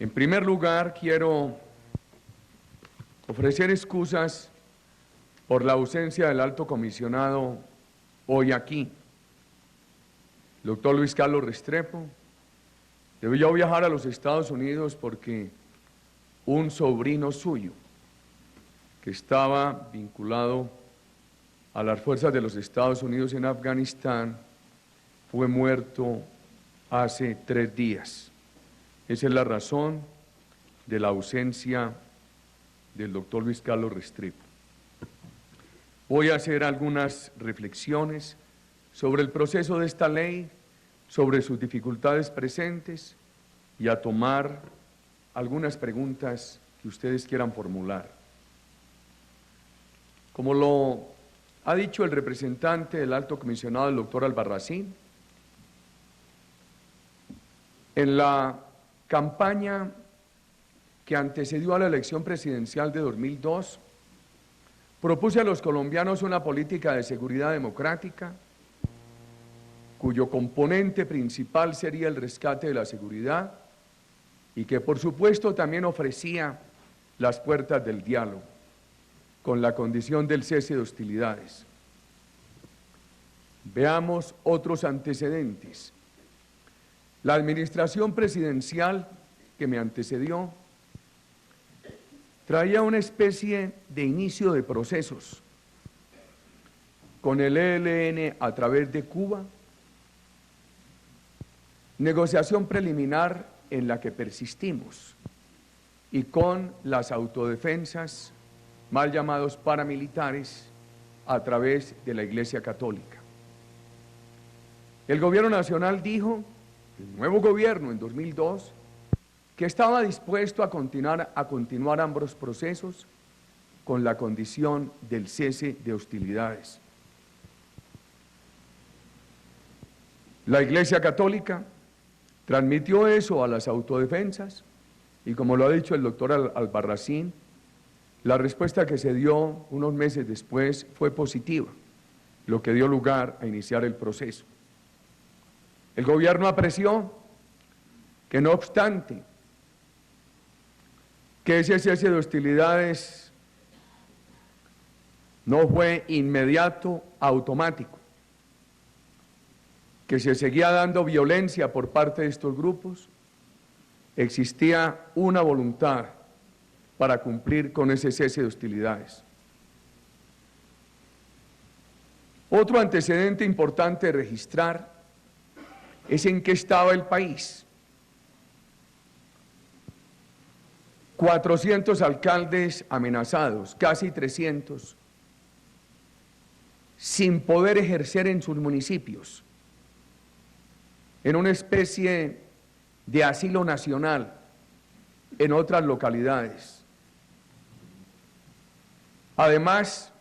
En primer lugar, quiero ofrecer excusas por la ausencia del alto comisionado hoy aquí. El doctor Luis Carlos Restrepo debió viajar a los Estados Unidos porque un sobrino suyo, que estaba vinculado a las fuerzas de los Estados Unidos en Afganistán, fue muerto hace 3 días. Esa es la razón de la ausencia del doctor Luis Carlos Restrepo. Voy a hacer algunas reflexiones sobre el proceso de esta ley, sobre sus dificultades presentes y a tomar algunas preguntas que ustedes quieran formular. Como lo ha dicho el representante del alto comisionado, el doctor Albarracín, en la campaña que antecedió a la elección presidencial de 2002, propuse a los colombianos una política de seguridad democrática, cuyo componente principal sería el rescate de la seguridad y que por supuesto también ofrecía las puertas del diálogo, con la condición del cese de hostilidades. Veamos otros antecedentes. La administración presidencial que me antecedió traía una especie de inicio de procesos con el ELN a través de Cuba, negociación preliminar en la que persistimos, y con las autodefensas, mal llamados paramilitares, a través de la Iglesia Católica. El gobierno nacional dijo, el nuevo gobierno en 2002, que estaba dispuesto a continuar ambos procesos con la condición del cese de hostilidades. La Iglesia Católica transmitió eso a las autodefensas y, como lo ha dicho el doctor Albarracín, la respuesta que se dio unos meses después fue positiva, lo que dio lugar a iniciar el proceso. El gobierno apreció que, no obstante, que ese cese de hostilidades no fue inmediato, automático, que se seguía dando violencia por parte de estos grupos, existía una voluntad para cumplir con ese cese de hostilidades. Otro antecedente importante de registrar es en qué estaba el país. 400 alcaldes amenazados, casi 300, sin poder ejercer en sus municipios, en una especie de asilo nacional en otras localidades. Además,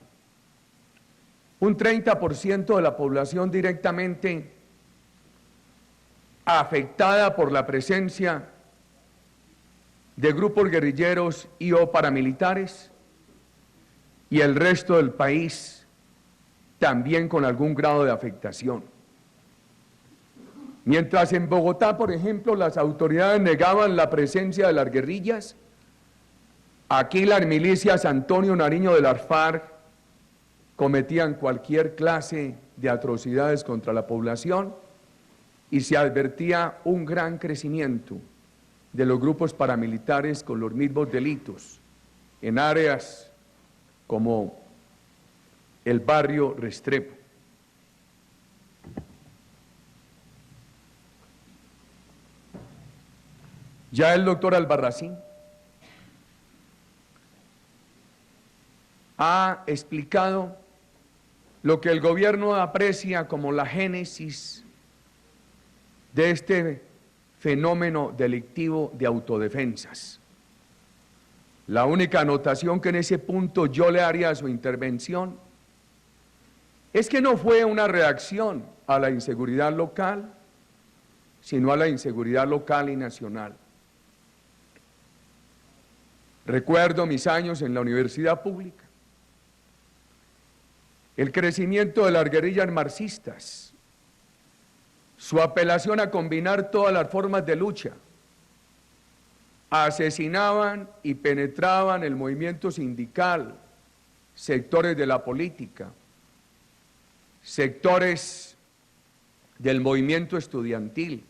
un 30% de la población directamente afectada por la presencia de grupos guerrilleros y o paramilitares, y el resto del país también con algún grado de afectación. Mientras en Bogotá, por ejemplo, las autoridades negaban la presencia de las guerrillas, aquí las milicias Antonio Nariño de las FARC cometían cualquier clase de atrocidades contra la población y se advertía un gran crecimiento de los grupos paramilitares con los mismos delitos en áreas como el barrio Restrepo. Ya el doctor Albarracín ha explicado lo que el gobierno aprecia como la génesis de este fenómeno delictivo de autodefensas. La única anotación que en ese punto yo le haría a su intervención es que no fue una reacción a la inseguridad local, sino a la inseguridad local y nacional. Recuerdo mis años en la universidad pública, el crecimiento de las guerrillas marxistas, su apelación a combinar todas las formas de lucha, asesinaban y penetraban el movimiento sindical, sectores de la política, sectores del movimiento estudiantil,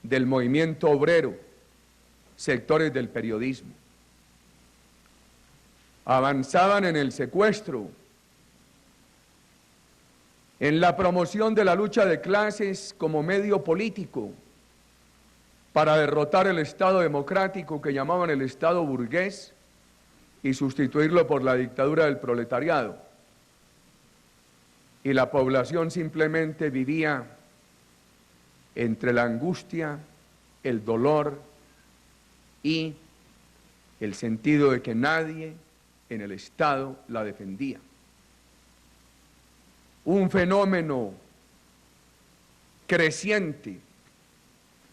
del movimiento obrero, sectores del periodismo. Avanzaban en el secuestro, en la promoción de la lucha de clases como medio político para derrotar el Estado democrático que llamaban el Estado burgués y sustituirlo por la dictadura del proletariado. Y la población simplemente vivía entre la angustia, el dolor y el sentido de que nadie en el Estado la defendía. Un fenómeno creciente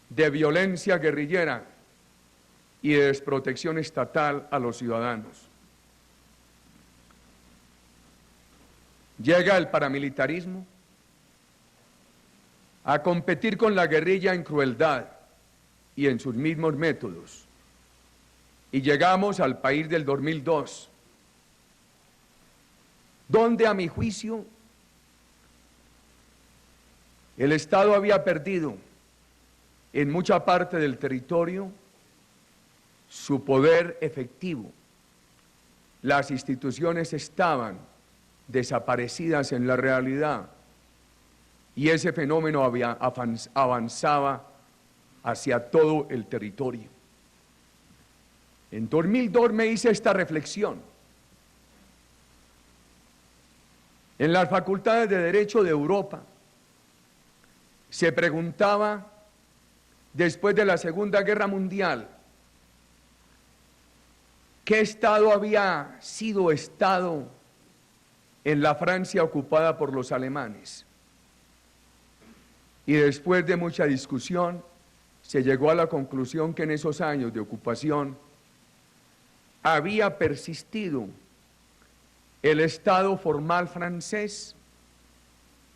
de violencia guerrillera y de desprotección estatal a los ciudadanos. Llega el paramilitarismo a competir con la guerrilla en crueldad y en sus mismos métodos. Y llegamos al país del 2002, donde a mi juicio el Estado había perdido en mucha parte del territorio su poder efectivo. Las instituciones estaban desaparecidas en la realidad y ese fenómeno avanzaba hacia todo el territorio. En 2002 me hice esta reflexión. En las facultades de Derecho de Europa se preguntaba, después de la Segunda Guerra Mundial, ¿qué Estado había sido Estado en la Francia ocupada por los alemanes? Y después de mucha discusión, se llegó a la conclusión que en esos años de ocupación había persistido el Estado formal francés,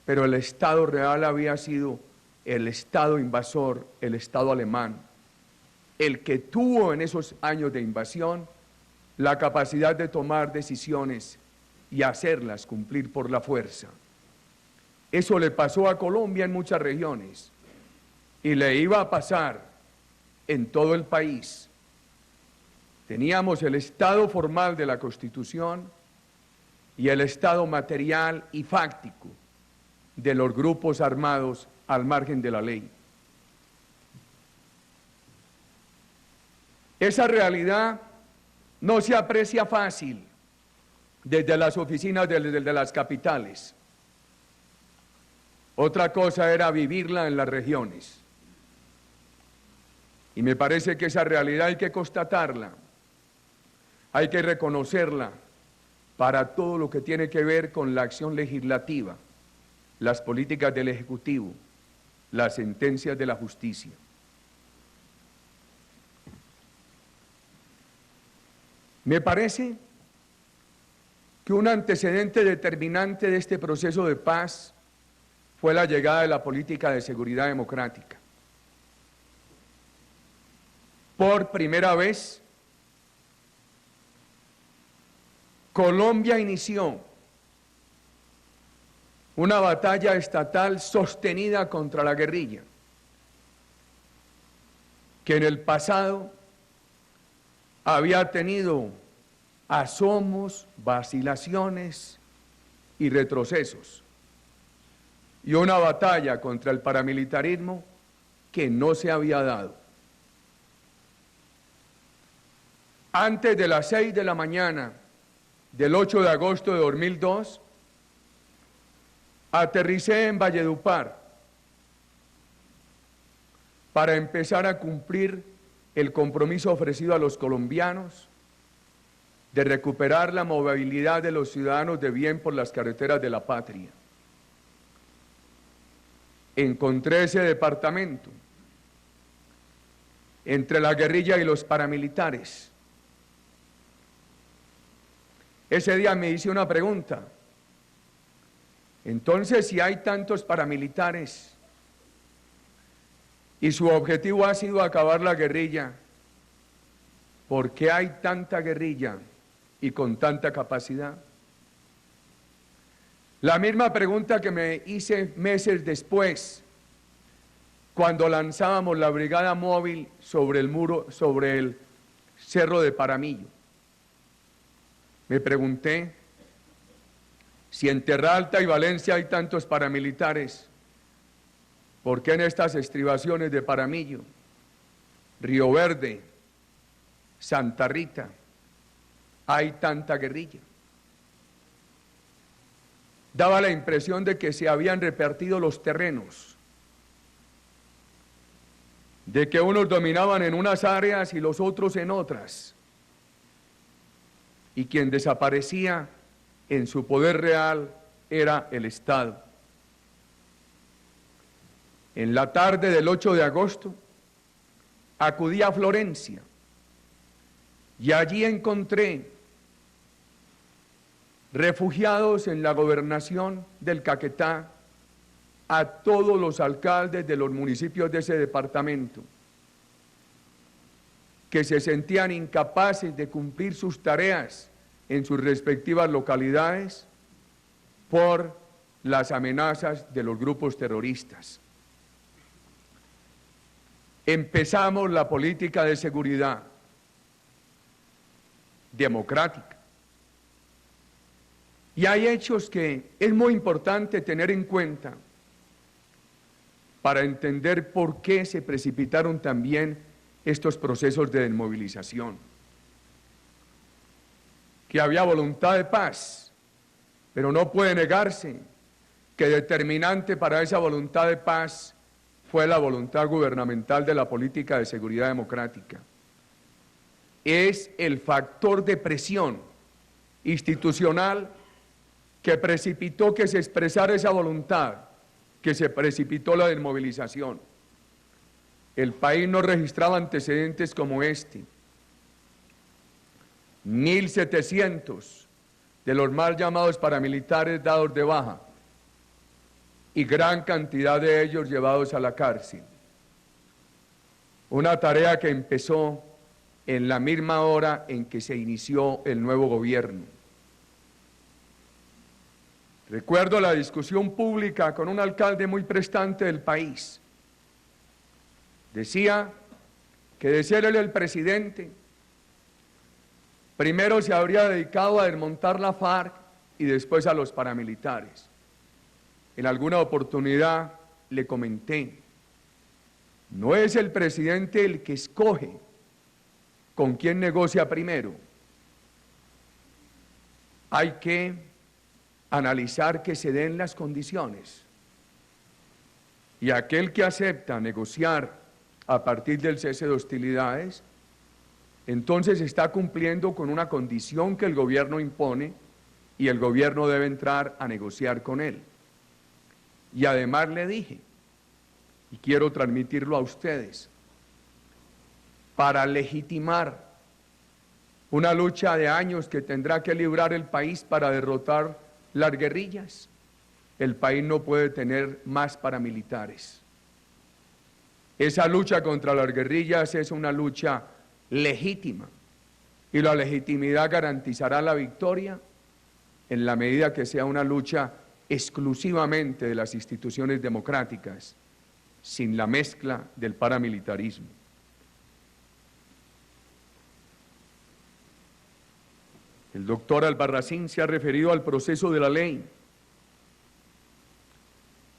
pero el Estado real había sido el Estado invasor, el Estado alemán, el que tuvo en esos años de invasión la capacidad de tomar decisiones y hacerlas cumplir por la fuerza. Eso le pasó a Colombia en muchas regiones y le iba a pasar en todo el país. Teníamos el Estado formal de la Constitución y el Estado material y fáctico de los grupos armados al margen de la ley. Esa realidad no se aprecia fácil desde las oficinas de las capitales. Otra cosa era vivirla en las regiones. Y me parece que esa realidad hay que constatarla, hay que reconocerla para todo lo que tiene que ver con la acción legislativa, las políticas del Ejecutivo, las sentencias de la justicia. Me parece que un antecedente determinante de este proceso de paz fue la llegada de la política de seguridad democrática. Por primera vez, Colombia inició una batalla estatal sostenida contra la guerrilla, que en el pasado había tenido asomos, vacilaciones y retrocesos, y una batalla contra el paramilitarismo que no se había dado. Antes de las 6 de la mañana del 8 de agosto de 2002, aterricé en Valledupar para empezar a cumplir el compromiso ofrecido a los colombianos de recuperar la movilidad de los ciudadanos de bien por las carreteras de la patria. Encontré ese departamento entre la guerrilla y los paramilitares. Ese día me hice una pregunta. Entonces, si hay tantos paramilitares y su objetivo ha sido acabar la guerrilla, ¿por qué hay tanta guerrilla y con tanta capacidad? La misma pregunta que me hice meses después, cuando lanzábamos la brigada móvil sobre el muro, sobre el cerro de Paramillo. Me pregunté, si en Terra Alta y Valencia hay tantos paramilitares, ¿por qué en estas estribaciones de Paramillo, Río Verde, Santa Rita, hay tanta guerrilla? Daba la impresión de que se habían repartido los terrenos, de que unos dominaban en unas áreas y los otros en otras, y quien desaparecía en su poder real era el Estado. En la tarde del 8 de agosto acudí a Florencia y allí encontré refugiados en la gobernación del Caquetá a todos los alcaldes de los municipios de ese departamento, que se sentían incapaces de cumplir sus tareas en sus respectivas localidades por las amenazas de los grupos terroristas. Empezamos la política de seguridad democrática. Y hay hechos que es muy importante tener en cuenta para entender por qué se precipitaron también estos procesos de desmovilización. Que había voluntad de paz, pero no puede negarse que determinante para esa voluntad de paz fue la voluntad gubernamental de la política de seguridad democrática. Es el factor de presión institucional que precipitó que se expresara esa voluntad, que se precipitó la desmovilización. El país no registraba antecedentes como este. 1.700 de los mal llamados paramilitares dados de baja y gran cantidad de ellos llevados a la cárcel. Una tarea que empezó en la misma hora en que se inició el nuevo gobierno. Recuerdo la discusión pública con un alcalde muy prestante del país. Decía que de ser él el presidente, primero se habría dedicado a desmontar la FARC y después a los paramilitares. En alguna oportunidad le comenté, no es el presidente el que escoge con quién negocia primero. Hay que analizar que se den las condiciones. Y aquel que acepta negociar a partir del cese de hostilidades, entonces está cumpliendo con una condición que el gobierno impone y el gobierno debe entrar a negociar con él. Y además le dije, y quiero transmitirlo a ustedes, para legitimar una lucha de años que tendrá que librar el país para derrotar las guerrillas, el país no puede tener más paramilitares. Esa lucha contra las guerrillas es una lucha legítima y la legitimidad garantizará la victoria en la medida que sea una lucha exclusivamente de las instituciones democráticas, sin la mezcla del paramilitarismo. El doctor Albarracín se ha referido al proceso de la ley.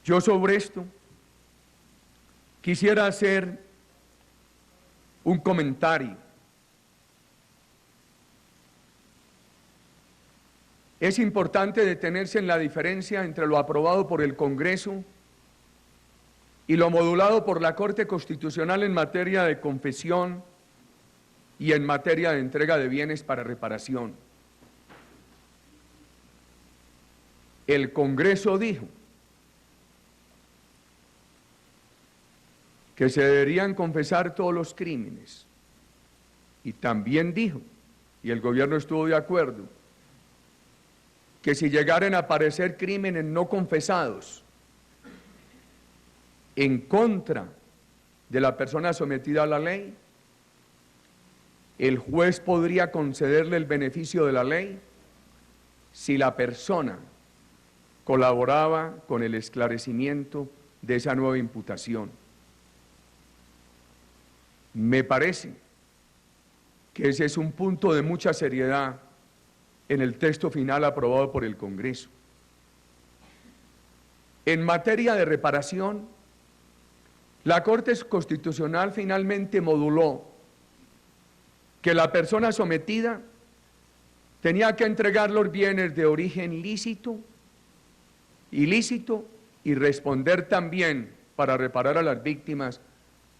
Yo sobre esto quisiera hacer un comentario. Es importante detenerse en la diferencia entre lo aprobado por el Congreso y lo modulado por la Corte Constitucional en materia de confesión y en materia de entrega de bienes para reparación. El Congreso dijo que se deberían confesar todos los crímenes y también dijo, y el gobierno estuvo de acuerdo, que si llegaran a aparecer crímenes no confesados en contra de la persona sometida a la ley, el juez podría concederle el beneficio de la ley si la persona colaboraba con el esclarecimiento de esa nueva imputación. Me parece que ese es un punto de mucha seriedad en el texto final aprobado por el Congreso. En materia de reparación, la Corte Constitucional finalmente moduló que la persona sometida tenía que entregar los bienes de origen lícito, ilícito, y responder también para reparar a las víctimas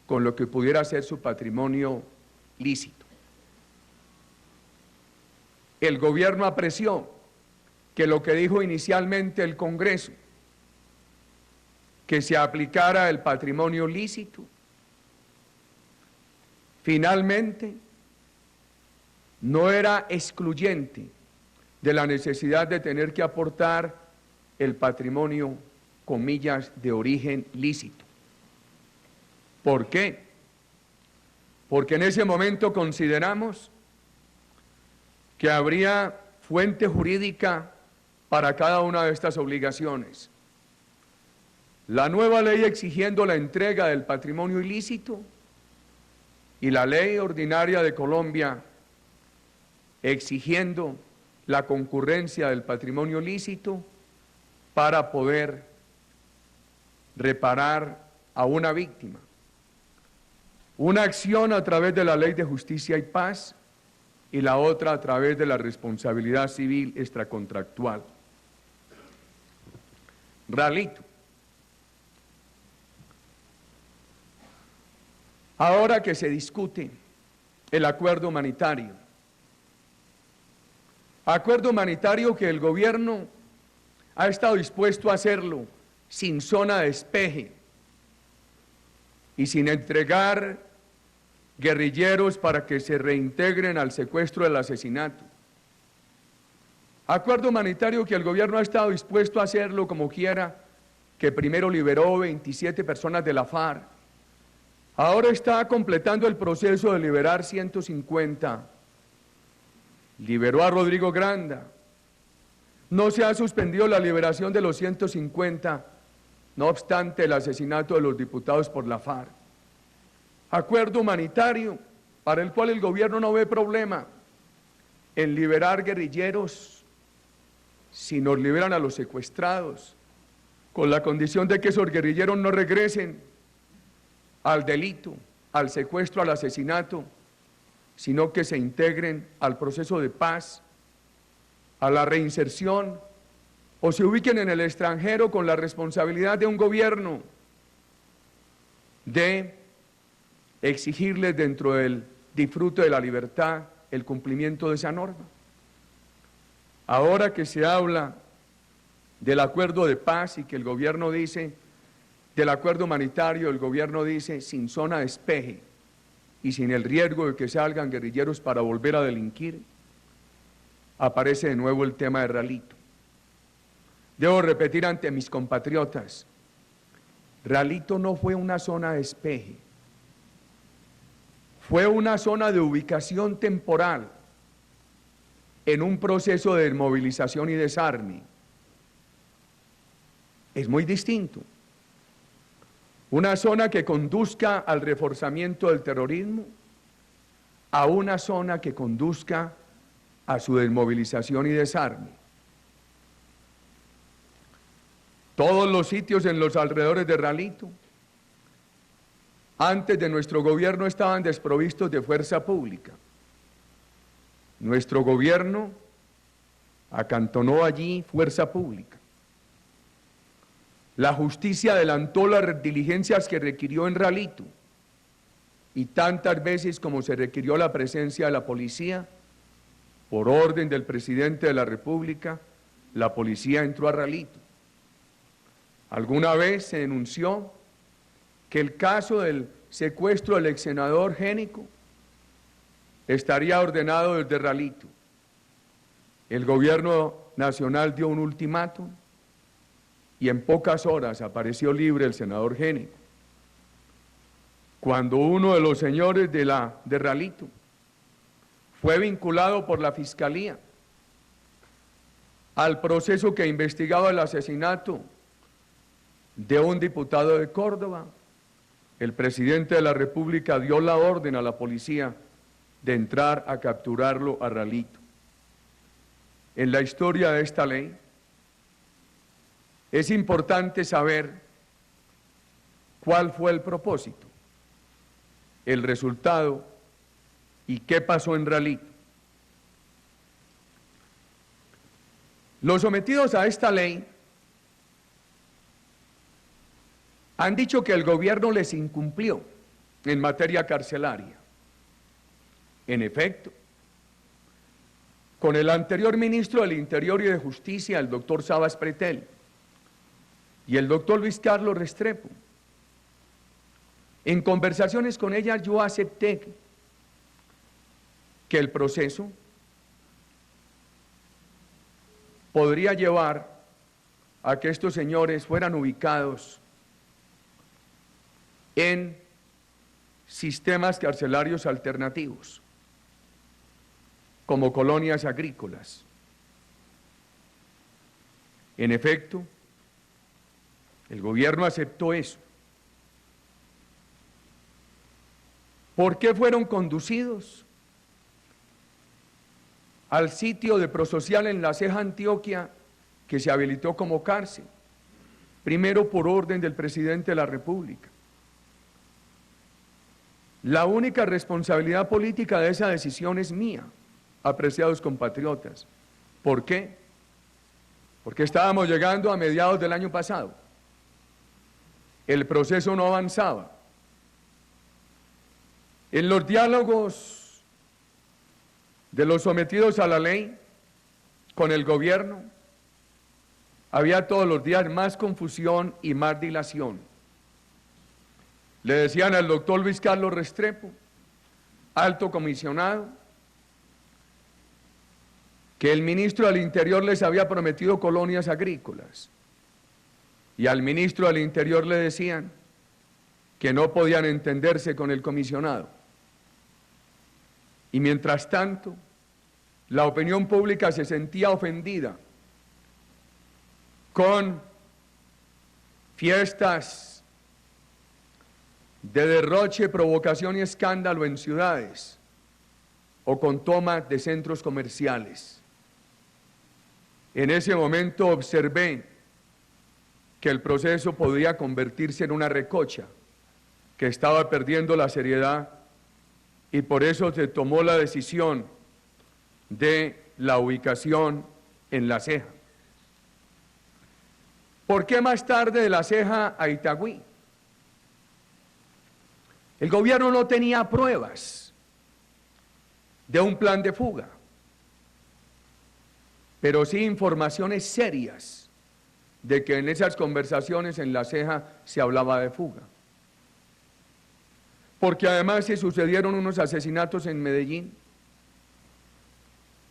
con lo que pudiera ser su patrimonio lícito. El gobierno apreció que lo que dijo inicialmente el Congreso, que se aplicara el patrimonio lícito, finalmente no era excluyente de la necesidad de tener que aportar el patrimonio, comillas, de origen lícito. ¿Por qué? Porque en ese momento consideramos que habría fuente jurídica para cada una de estas obligaciones. La nueva ley exigiendo la entrega del patrimonio ilícito y la ley ordinaria de Colombia exigiendo la concurrencia del patrimonio lícito para poder reparar a una víctima. Una acción a través de la Ley de Justicia y Paz y la otra a través de la responsabilidad civil extracontractual. Ralito. Ahora que se discute el acuerdo humanitario que el gobierno ha estado dispuesto a hacerlo sin zona de despeje y sin entregar guerrilleros para que se reintegren al secuestro del asesinato. Acuerdo humanitario que el gobierno ha estado dispuesto a hacerlo como quiera, que primero liberó 27 personas de la FARC, ahora está completando el proceso de liberar 150, liberó a Rodrigo Granda, no se ha suspendido la liberación de los 150, no obstante el asesinato de los diputados por la FARC. Acuerdo humanitario para el cual el gobierno no ve problema en liberar guerrilleros si nos liberan a los secuestrados, con la condición de que esos guerrilleros no regresen al delito, al secuestro, al asesinato, sino que se integren al proceso de paz, a la reinserción, o se ubiquen en el extranjero con la responsabilidad de un gobierno de exigirles dentro del disfrute de la libertad el cumplimiento de esa norma. Ahora que se habla del acuerdo de paz y que el gobierno dice, del acuerdo humanitario, el gobierno dice sin zona de despeje y sin el riesgo de que salgan guerrilleros para volver a delinquir, aparece de nuevo el tema de Ralito. Debo repetir ante mis compatriotas, Ralito no fue una zona de despeje, fue una zona de ubicación temporal en un proceso de desmovilización y desarme. Es muy distinto. Una zona que conduzca al reforzamiento del terrorismo a una zona que conduzca a su desmovilización y desarme. Todos los sitios en los alrededores de Ralito, antes de nuestro gobierno, estaban desprovistos de fuerza pública. Nuestro gobierno acantonó allí fuerza pública. La justicia adelantó las diligencias que requirió en Ralito y tantas veces como se requirió la presencia de la policía, por orden del presidente de la República, la policía entró a Ralito. Alguna vez se denunció que el caso del secuestro del ex senador Génico estaría ordenado desde Ralito. El gobierno nacional dio un ultimátum y en pocas horas apareció libre el senador Génico. Cuando uno de los señores de Ralito fue vinculado por la Fiscalía al proceso que investigaba el asesinato de un diputado de Córdoba. El presidente de la República dio la orden a la policía de entrar a capturarlo a Ralito. En la historia de esta ley es importante saber cuál fue el propósito, el resultado y qué pasó en Ralito. Los sometidos a esta ley han dicho que el gobierno les incumplió en materia carcelaria. En efecto, con el anterior ministro del Interior y de Justicia, el doctor Sabas Pretel, y el doctor Luis Carlos Restrepo, en conversaciones con ellas yo acepté que el proceso podría llevar a que estos señores fueran ubicados en sistemas carcelarios alternativos, como colonias agrícolas. En efecto, el gobierno aceptó eso. ¿Por qué fueron conducidos al sitio de Prosocial en La Ceja, Antioquia, que se habilitó como cárcel? Primero, por orden del presidente de la República. La única responsabilidad política de esa decisión es mía, apreciados compatriotas. ¿Por qué? Porque estábamos llegando a mediados del año pasado. El proceso no avanzaba. En los diálogos de los sometidos a la ley con el gobierno, había todos los días más confusión y más dilación. Le decían al doctor Luis Carlos Restrepo, alto comisionado, que el ministro del Interior les había prometido colonias agrícolas, y al ministro del Interior le decían que no podían entenderse con el comisionado. Y mientras tanto, la opinión pública se sentía ofendida con fiestas de derroche, provocación y escándalo en ciudades o con toma de centros comerciales. En ese momento observé que el proceso podía convertirse en una recocha, que estaba perdiendo la seriedad, y por eso se tomó la decisión de la ubicación en La Ceja. ¿Por qué más tarde de La Ceja a Itagüí? El gobierno no tenía pruebas de un plan de fuga, pero sí informaciones serias de que en esas conversaciones en La Ceja se hablaba de fuga. Porque además se sucedieron unos asesinatos en Medellín,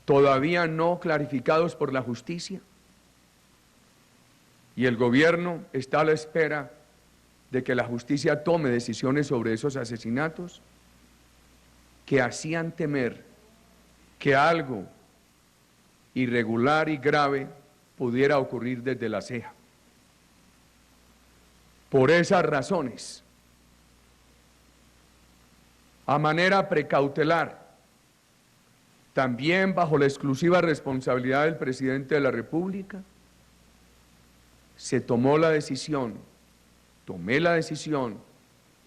todavía no clarificados por la justicia, y el gobierno está a la espera de que la justicia tome decisiones sobre esos asesinatos que hacían temer que algo irregular y grave pudiera ocurrir desde La Ceja. Por esas razones, a manera precautelar, también bajo la exclusiva responsabilidad del presidente de la República, se tomé la decisión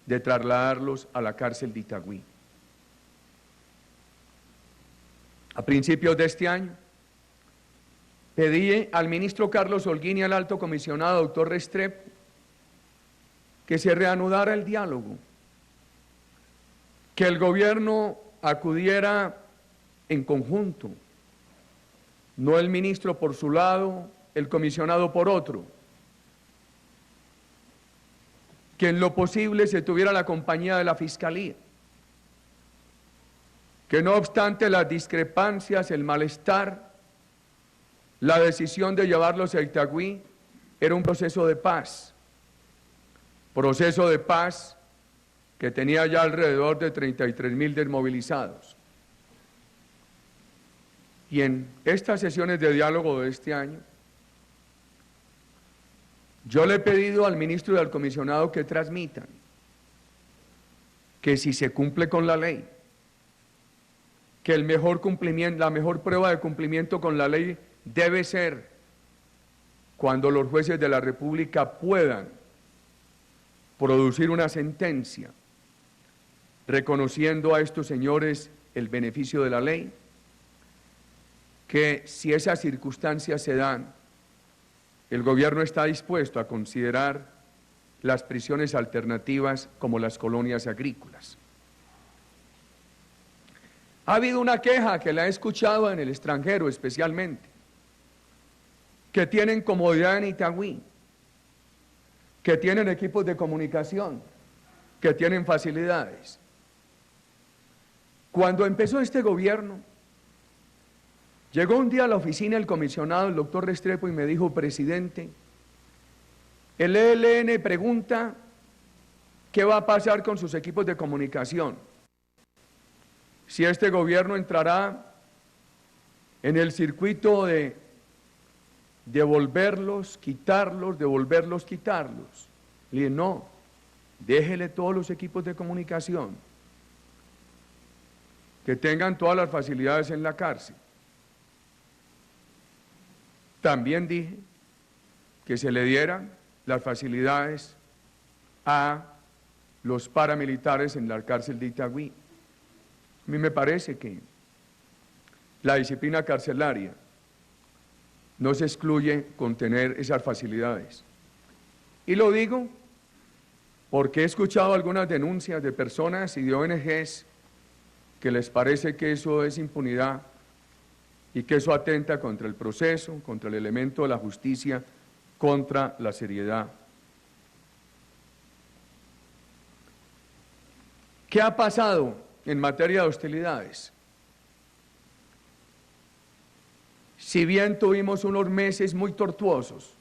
de trasladarlos a la cárcel de Itagüí. A principios de este año, pedí al ministro Carlos Holguín y al alto comisionado doctor Restrepo que se reanudara el diálogo, que el gobierno acudiera en conjunto, no el ministro por su lado, el comisionado por otro, que en lo posible se tuviera la compañía de la Fiscalía, que no obstante las discrepancias, el malestar, la decisión de llevarlos a Itagüí era un proceso de paz que tenía ya alrededor de 33.000 desmovilizados. Y en estas sesiones de diálogo de este año, yo le he pedido al ministro y al comisionado que transmitan que si se cumple con la ley, que el mejor cumplimiento, la mejor prueba de cumplimiento con la ley debe ser cuando los jueces de la República puedan producir una sentencia reconociendo a estos señores el beneficio de la ley, que si esas circunstancias se dan, el gobierno está dispuesto a considerar las prisiones alternativas como las colonias agrícolas. Ha habido una queja que la he escuchado en el extranjero especialmente, que tienen comodidad en Itagüí, que tienen equipos de comunicación, que tienen facilidades. Cuando empezó este gobierno, llegó un día a la oficina el comisionado, el doctor Restrepo, y me dijo: presidente, el ELN pregunta qué va a pasar con sus equipos de comunicación, si este gobierno entrará en el circuito de devolverlos, quitarlos, devolverlos, quitarlos. Le dije: no, déjele todos los equipos de comunicación, que tengan todas las facilidades en la cárcel. También dije que se le dieran las facilidades a los paramilitares en la cárcel de Itagüí. A mí me parece que la disciplina carcelaria no se excluye con tener esas facilidades. Y lo digo porque he escuchado algunas denuncias de personas y de ONGs que les parece que eso es impunidad y que eso atenta contra el proceso, contra el elemento de la justicia, contra la seriedad. ¿Qué ha pasado en materia de hostilidades? Si bien tuvimos unos meses muy tortuosos,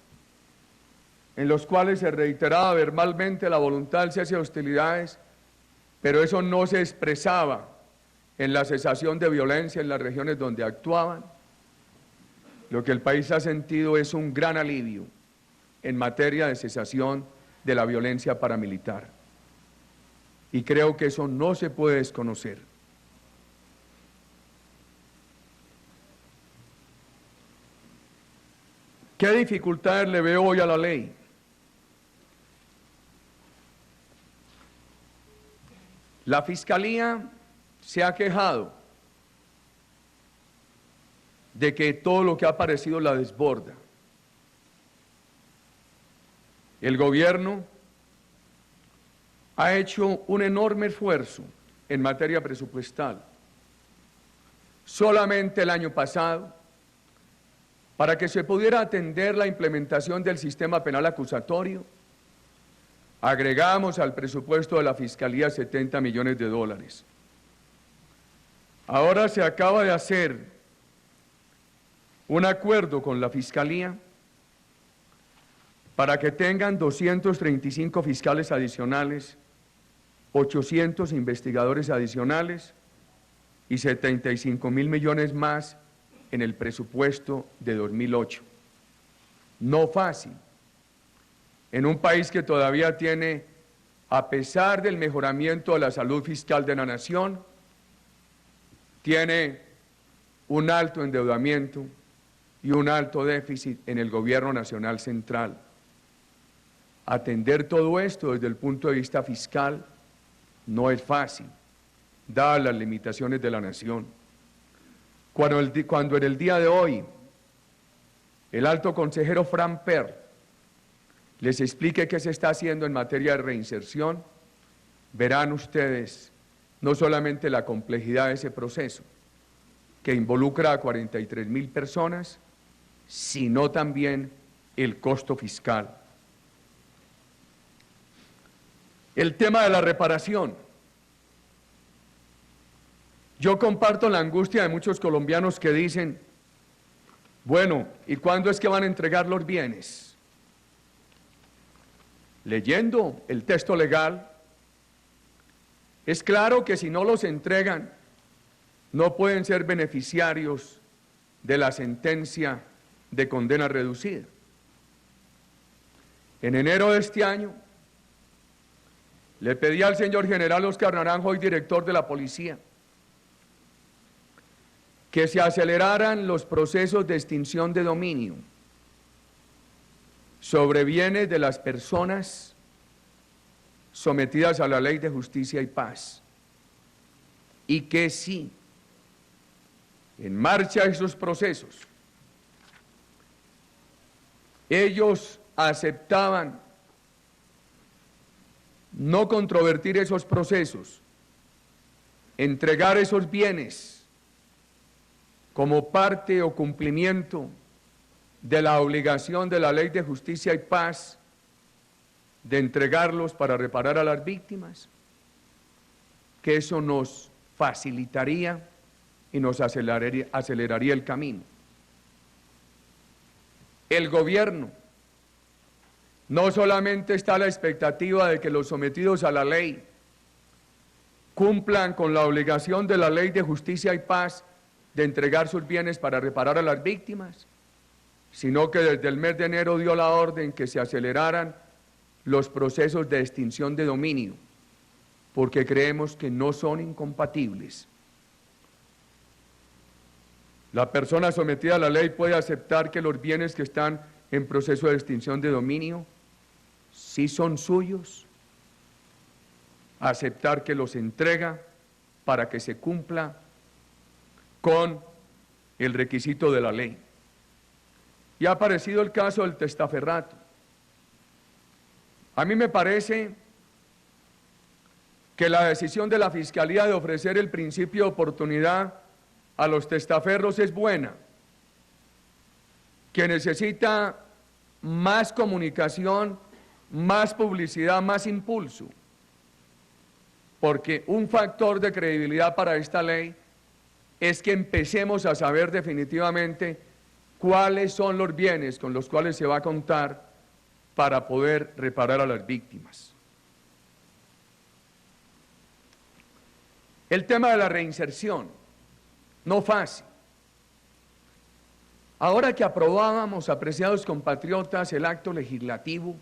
en los cuales se reiteraba verbalmente la voluntad del cese de hostilidades, pero eso no se expresaba en la cesación de violencia en las regiones donde actuaban, lo que el país ha sentido es un gran alivio en materia de cesación de la violencia paramilitar. Y creo que eso no se puede desconocer. ¿Qué dificultades le veo hoy a la ley? La Fiscalía se ha quejado de que todo lo que ha aparecido la desborda. El gobierno ha hecho un enorme esfuerzo en materia presupuestal. Solamente el año pasado, para que se pudiera atender la implementación del sistema penal acusatorio, agregamos al presupuesto de la Fiscalía 70 millones de dólares. Ahora se acaba de hacer un acuerdo con la Fiscalía para que tengan 235 fiscales adicionales, 800 investigadores adicionales y 75.000 millones más en el presupuesto de 2008. No fácil. En un país que todavía tiene, a pesar del mejoramiento de la salud fiscal de la nación, tiene un alto endeudamiento y un alto déficit en el gobierno nacional central. Atender todo esto desde el punto de vista fiscal no es fácil, dadas las limitaciones de la nación. Cuando en el día de hoy el alto consejero Fran Per les explique qué se está haciendo en materia de reinserción, verán ustedes no solamente la complejidad de ese proceso, que involucra a 43.000 personas, sino también el costo fiscal. El tema de la reparación. Yo comparto la angustia de muchos colombianos que dicen: bueno, ¿y cuándo es que van a entregar los bienes? Leyendo el texto legal, es claro que si no los entregan, no pueden ser beneficiarios de la sentencia de condena reducida. En enero de este año, le pedí al señor general Óscar Naranjo, hoy director de la policía, que se aceleraran los procesos de extinción de dominio sobre bienes de las personas sometidas a la Ley de Justicia y Paz, y que si en marcha esos procesos ellos aceptaban no controvertir esos procesos, entregar esos bienes como parte o cumplimiento de la obligación de la Ley de Justicia y Paz de entregarlos para reparar a las víctimas, que eso nos facilitaría y nos aceleraría el camino. El gobierno no solamente está a la expectativa de que los sometidos a la ley cumplan con la obligación de la Ley de Justicia y Paz de entregar sus bienes para reparar a las víctimas, sino que desde el mes de enero dio la orden que se aceleraran los procesos de extinción de dominio, porque creemos que no son incompatibles. La persona sometida a la ley puede aceptar que los bienes que están en proceso de extinción de dominio sí son suyos, aceptar que los entrega para que se cumpla con el requisito de la ley. Y ha aparecido el caso del testaferrato. A mí me parece que la decisión de la Fiscalía de ofrecer el principio de oportunidad a los testaferros es buena, que necesita más comunicación, más publicidad, más impulso, porque un factor de credibilidad para esta ley es que empecemos a saber definitivamente cuáles son los bienes con los cuales se va a contar para poder reparar a las víctimas. El tema de la reinserción, no fácil. Ahora que aprobábamos, apreciados compatriotas, el acto legislativo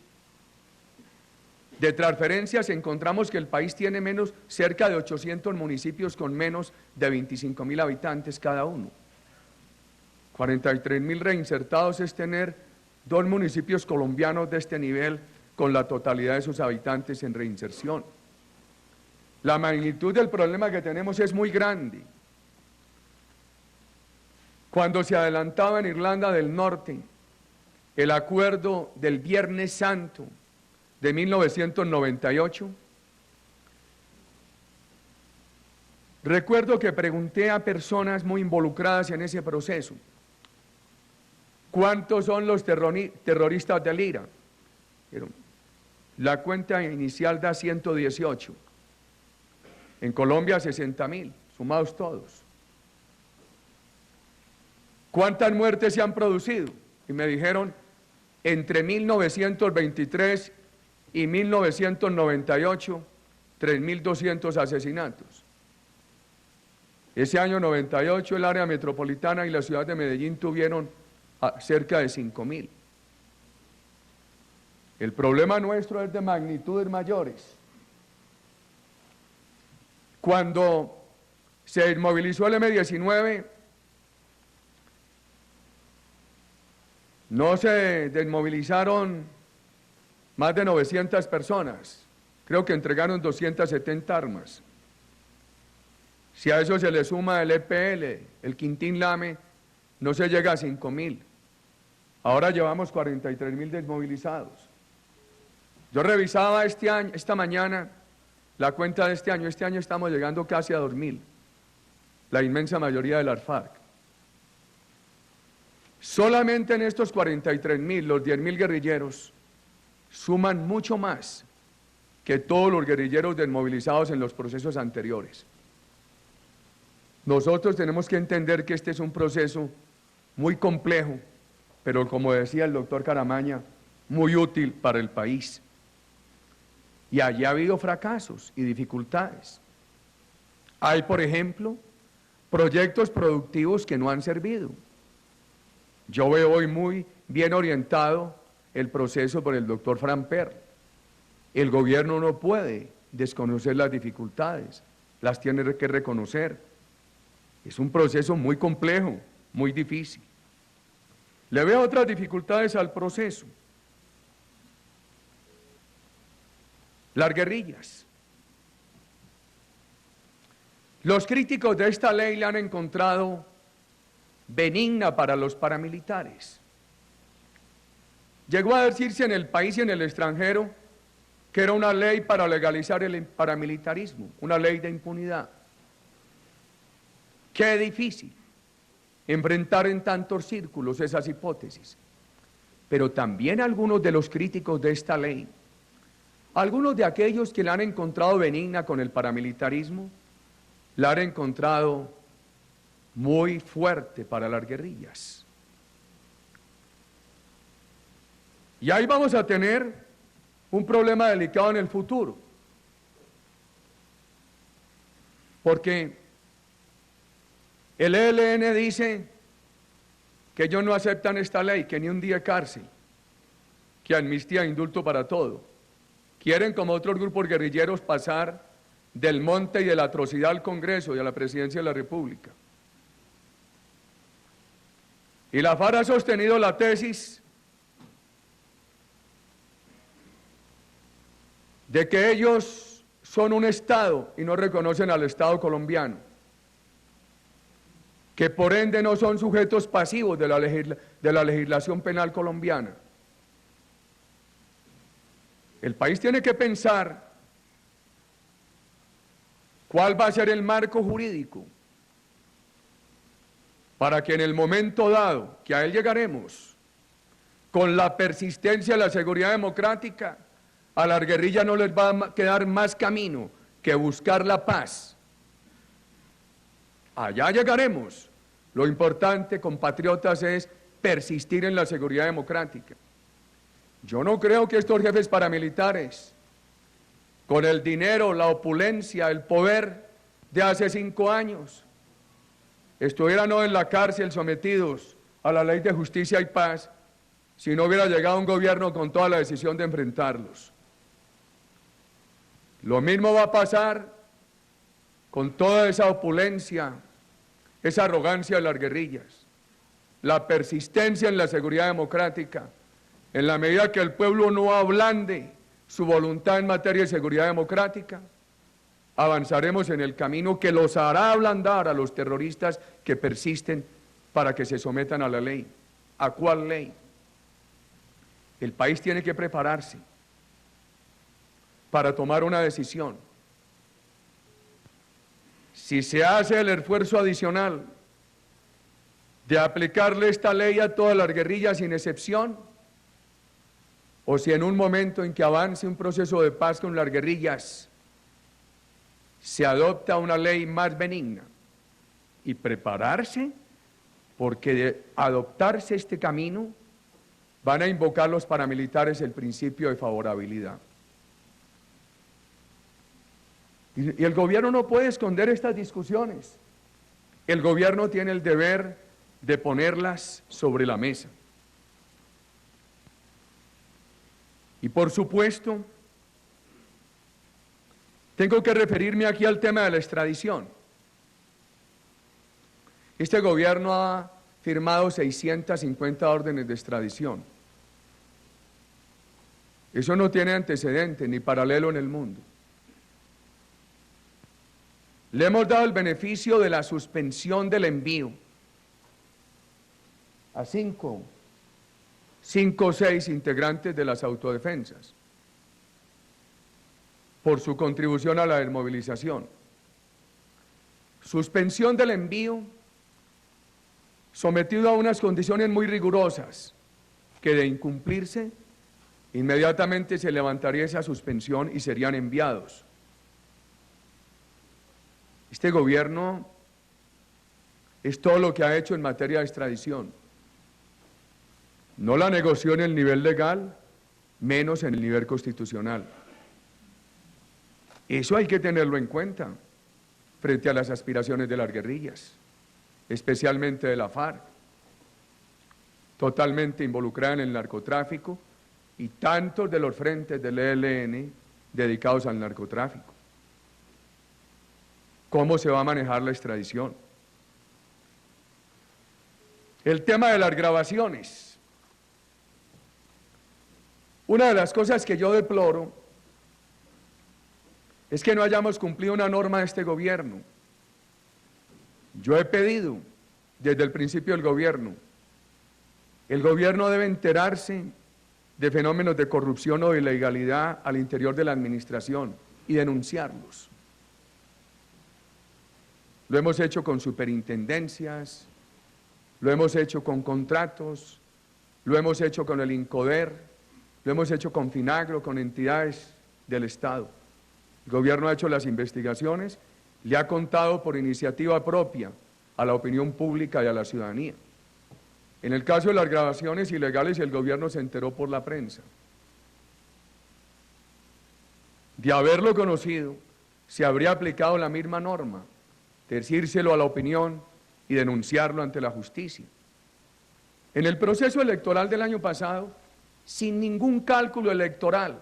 de transferencias, encontramos que el país tiene cerca de 800 municipios con menos de 25.000 habitantes cada uno. 43.000 reinsertados es tener 2 municipios colombianos de este nivel con la totalidad de sus habitantes en reinserción. La magnitud del problema que tenemos es muy grande. Cuando se adelantaba en Irlanda del Norte el acuerdo del Viernes Santo de 1998, recuerdo que pregunté a personas muy involucradas en ese proceso, ¿cuántos son los terroristas del IRA? La cuenta inicial da 118. En Colombia 60.000, sumados todos. ¿Cuántas muertes se han producido? Y me dijeron, entre 1923 y 1998, 3.200 asesinatos. Ese año 98 el área metropolitana y la ciudad de Medellín tuvieron cerca de 5.000. El problema nuestro es de magnitudes mayores. Cuando se desmovilizó el M-19, no se desmovilizaron más de 900 personas, creo que entregaron 270 armas. Si a eso se le suma el EPL, el Quintín Lame, no se llega a 5.000. Ahora llevamos 43.000 desmovilizados. Yo revisaba esta mañana la cuenta de este año estamos llegando casi a 2.000, la inmensa mayoría de las FARC. Solamente en estos 43.000, los 10.000 guerrilleros suman mucho más que todos los guerrilleros desmovilizados en los procesos anteriores. Nosotros tenemos que entender que este es un proceso muy complejo, pero como decía el doctor Caramaña, muy útil para el país. Y allí ha habido fracasos y dificultades. Hay, por ejemplo, proyectos productivos que no han servido. Yo veo hoy muy bien orientado el proceso por el doctor Framper. El gobierno no puede desconocer las dificultades, las tiene que reconocer. Es un proceso muy complejo, muy difícil. Le veo otras dificultades al proceso. Las guerrillas. Los críticos de esta ley la han encontrado benigna para los paramilitares. Llegó a decirse en el país y en el extranjero que era una ley para legalizar el paramilitarismo, una ley de impunidad. Qué difícil enfrentar en tantos círculos esas hipótesis. Pero también algunos de los críticos de esta ley, algunos de aquellos que la han encontrado benigna con el paramilitarismo, la han encontrado muy fuerte para las guerrillas. Y ahí vamos a tener un problema delicado en el futuro, porque el ELN dice que ellos no aceptan esta ley, que ni un día de cárcel, que amnistía e indulto para todo. Quieren, como otros grupos guerrilleros, pasar del monte y de la atrocidad al Congreso y a la Presidencia de la República. Y la FARC ha sostenido la tesis de que ellos son un Estado y no reconocen al Estado colombiano, que por ende no son sujetos pasivos de la legislación penal colombiana. El país tiene que pensar cuál va a ser el marco jurídico para que en el momento dado, que a él llegaremos, con la persistencia de la seguridad democrática, a las guerrillas no les va a quedar más camino que buscar la paz. Allá llegaremos. Lo importante, compatriotas, es persistir en la seguridad democrática. Yo no creo que estos jefes paramilitares, con el dinero, la opulencia, el poder de hace 5 años, estuvieran hoy en la cárcel sometidos a la ley de justicia y paz, si no hubiera llegado un gobierno con toda la decisión de enfrentarlos. Lo mismo va a pasar con toda esa opulencia, esa arrogancia de las guerrillas, la persistencia en la seguridad democrática. En la medida que el pueblo no ablande su voluntad en materia de seguridad democrática, avanzaremos en el camino que los hará ablandar a los terroristas que persisten para que se sometan a la ley. ¿A cuál ley? El país tiene que prepararse para tomar una decisión. Si se hace el esfuerzo adicional de aplicarle esta ley a todas las guerrillas sin excepción, o si en un momento en que avance un proceso de paz con las guerrillas, se adopta una ley más benigna, y prepararse, porque de adoptarse este camino, van a invocar los paramilitares el principio de favorabilidad. Y el gobierno no puede esconder estas discusiones. El gobierno tiene el deber de ponerlas sobre la mesa. Y por supuesto, tengo que referirme aquí al tema de la extradición. Este gobierno ha firmado 650 órdenes de extradición. Eso no tiene antecedente ni paralelo en el mundo. Le hemos dado el beneficio de la suspensión del envío a 5 o 6 integrantes de las autodefensas por su contribución a la desmovilización. Suspensión del envío sometido a unas condiciones muy rigurosas que de incumplirse, inmediatamente se levantaría esa suspensión y serían enviados. Este gobierno es todo lo que ha hecho en materia de extradición. No la negoció en el nivel legal, menos en el nivel constitucional. Eso hay que tenerlo en cuenta frente a las aspiraciones de las guerrillas, especialmente de la FARC. totalmente involucrada en el narcotráfico, y tantos de los frentes del ELN dedicados al narcotráfico. ¿Cómo se va a manejar la extradición? El tema de las grabaciones. Una de las cosas que yo deploro es que no hayamos cumplido una norma de este gobierno. Yo he pedido desde el principio del gobierno, el gobierno debe enterarse de fenómenos de corrupción o de ilegalidad al interior de la administración y denunciarlos. Lo hemos hecho con superintendencias, lo hemos hecho con contratos, lo hemos hecho con el INCODER, lo hemos hecho con FINAGRO, con entidades del Estado. El gobierno ha hecho las investigaciones, le ha contado por iniciativa propia a la opinión pública y a la ciudadanía. En el caso de las grabaciones ilegales, el gobierno se enteró por la prensa. De haberlo conocido, se habría aplicado la misma norma, decírselo a la opinión y denunciarlo ante la justicia. En el proceso electoral del año pasado, sin ningún cálculo electoral,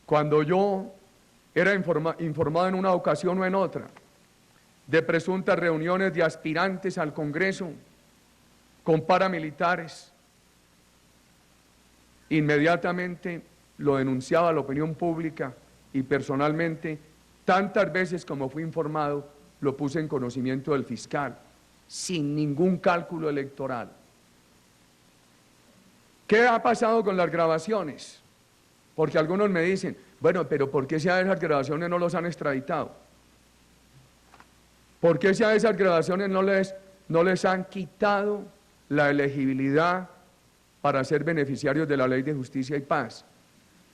cuando yo era informado en una ocasión o en otra de presuntas reuniones de aspirantes al Congreso con paramilitares, inmediatamente lo denunciaba a la opinión pública y personalmente, tantas veces como fui informado, lo puse en conocimiento del fiscal, sin ningún cálculo electoral. ¿Qué ha pasado con las grabaciones? Porque algunos me dicen, bueno, pero ¿por qué si a esas grabaciones no los han extraditado? ¿Por qué si a esas grabaciones no les han quitado la elegibilidad para ser beneficiarios de la Ley de Justicia y Paz?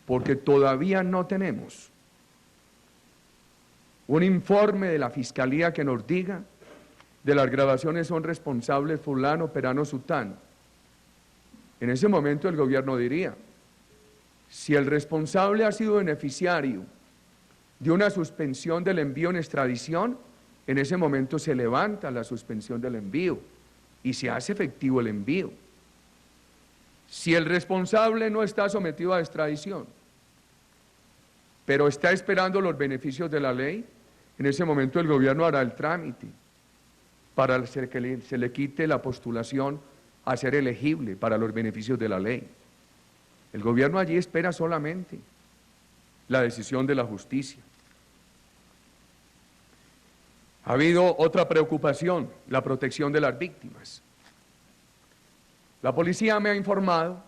Porque todavía no tenemos un informe de la Fiscalía que nos diga de las grabaciones son responsables fulano, perano, sutano. En ese momento el gobierno diría, si el responsable ha sido beneficiario de una suspensión del envío en extradición, en ese momento se levanta la suspensión del envío y se hace efectivo el envío. Si el responsable no está sometido a extradición, pero está esperando los beneficios de la ley, en ese momento el gobierno hará el trámite para que se le quite la postulación a ser elegible para los beneficios de la ley. El gobierno allí espera solamente la decisión de la justicia. Ha habido otra preocupación, la protección de las víctimas. La policía me ha informado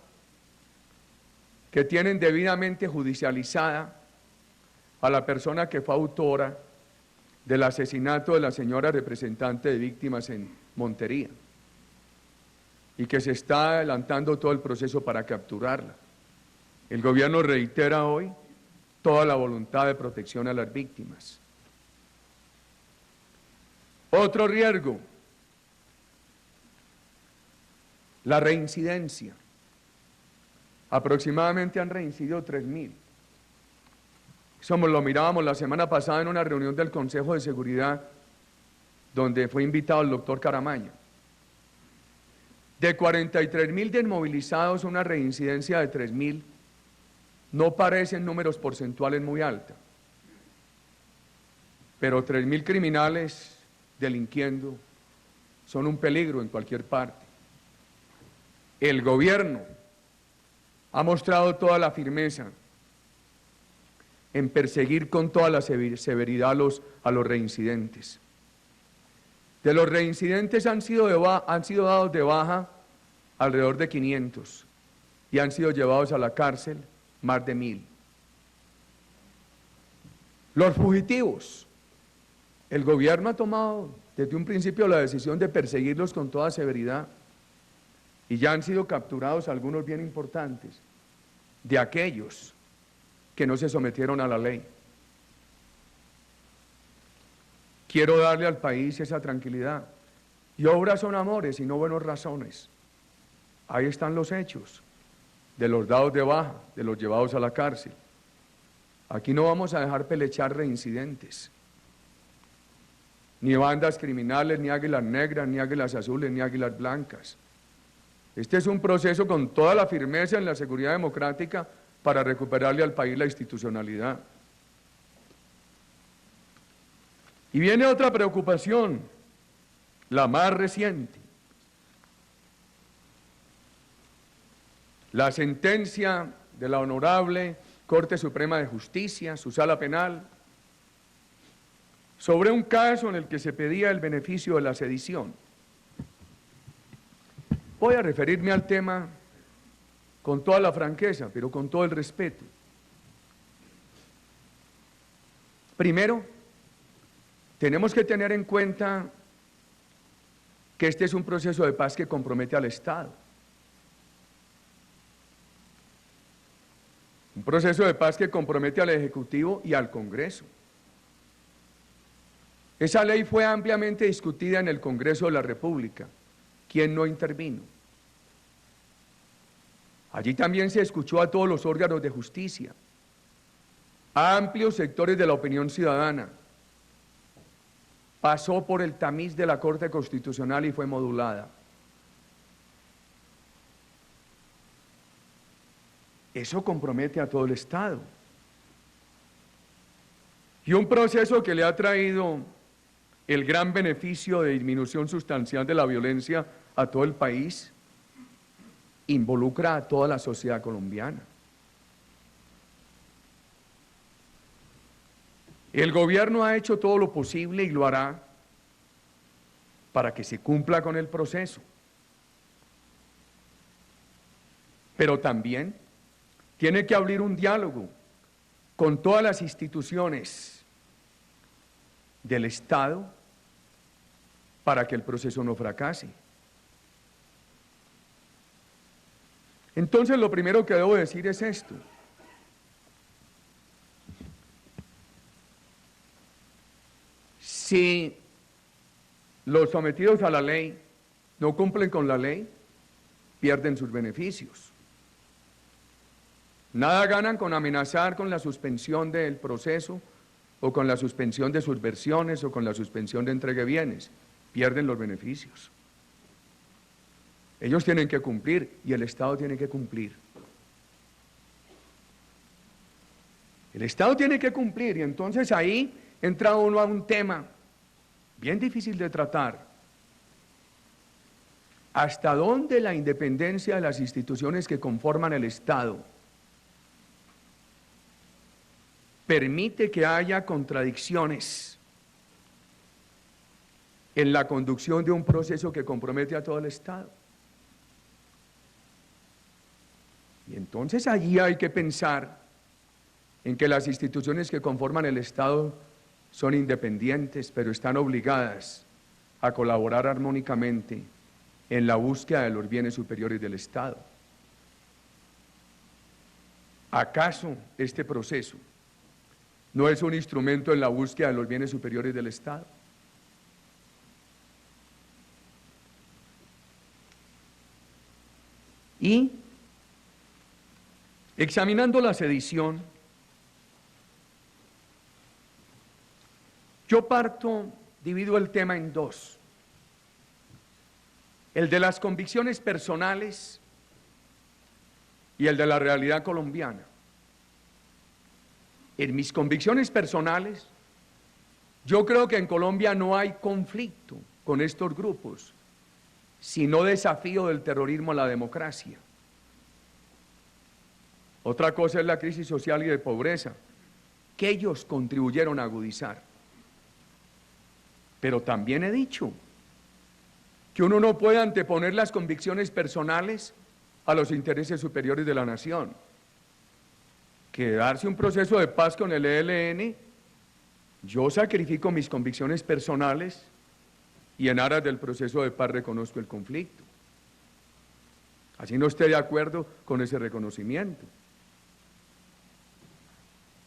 que tienen debidamente judicializada a la persona que fue autora del asesinato de la señora representante de víctimas en Montería y que se está adelantando todo el proceso para capturarla. El gobierno reitera hoy toda la voluntad de protección a las víctimas. Otro riesgo, la reincidencia. Aproximadamente han reincidido 3.000. Eso lo mirábamos la semana pasada en una reunión del Consejo de Seguridad donde fue invitado el doctor Caramaña. De 43.000 desmovilizados, una reincidencia de 3.000 no parecen números porcentuales muy altos, pero 3.000 criminales delinquiendo son un peligro en cualquier parte. El gobierno ha mostrado toda la firmeza en perseguir con toda la severidad a los reincidentes. De los reincidentes han sido dados de baja alrededor de 500 y han sido llevados a la cárcel más de 1.000. Los fugitivos, el gobierno ha tomado desde un principio la decisión de perseguirlos con toda severidad y ya han sido capturados algunos bien importantes de aquellos que no se sometieron a la ley. Quiero darle al país esa tranquilidad. Y obras son amores y no buenas razones. Ahí están los hechos de los dados de baja, de los llevados a la cárcel. Aquí no vamos a dejar pelechar reincidentes. ni bandas criminales, ni águilas negras, ni águilas azules, ni águilas blancas. Este es un proceso con toda la firmeza en la seguridad democrática para recuperarle al país la institucionalidad. Y viene otra preocupación, la más reciente. La sentencia de la Honorable Corte Suprema de Justicia, su Sala Penal, sobre un caso en el que se pedía el beneficio de la sedición. Voy a referirme al tema con toda la franqueza, pero con todo el respeto. Primero, tenemos que tener en cuenta que este es un proceso de paz que compromete al Estado. Un proceso de paz que compromete al Ejecutivo y al Congreso. Esa ley fue ampliamente discutida en el Congreso de la República. ¿Quién no intervino? Allí también se escuchó a todos los órganos de justicia, a amplios sectores de la opinión ciudadana. Pasó por el tamiz de la Corte Constitucional y fue modulada. Eso compromete a todo el Estado. Y un proceso que le ha traído el gran beneficio de disminución sustancial de la violencia a todo el país, involucra a toda la sociedad colombiana. El gobierno ha hecho todo lo posible y lo hará para que se cumpla con el proceso. Pero también tiene que abrir un diálogo con todas las instituciones del Estado para que el proceso no fracase. Entonces, lo primero que debo decir es esto. Si los sometidos a la ley no cumplen con la ley, pierden sus beneficios. Nada ganan con amenazar con la suspensión del proceso o con la suspensión de sus versiones o con la suspensión de entrega de bienes. Pierden los beneficios. Ellos tienen que cumplir y el Estado tiene que cumplir. El Estado tiene que cumplir y entonces ahí entra uno a un tema bien difícil de tratar. ¿Hasta dónde la independencia de las instituciones que conforman el Estado permite que haya contradicciones en la conducción de un proceso que compromete a todo el Estado? Y entonces allí hay que pensar en que las instituciones que conforman el Estado son independientes, pero están obligadas a colaborar armónicamente en la búsqueda de los bienes superiores del Estado. ¿Acaso este proceso no es un instrumento en la búsqueda de los bienes superiores del Estado? Y examinando la sedición, yo divido el tema en dos. El de las convicciones personales y el de la realidad colombiana. En mis convicciones personales, yo creo que en Colombia no hay conflicto con estos grupos, sino desafío del terrorismo a la democracia. Otra cosa es la crisis social y de pobreza, que ellos contribuyeron a agudizar. Pero también he dicho que uno no puede anteponer las convicciones personales a los intereses superiores de la nación. Que darse un proceso de paz con el ELN, yo sacrifico mis convicciones personales y en aras del proceso de paz reconozco el conflicto. Así no esté de acuerdo con ese reconocimiento.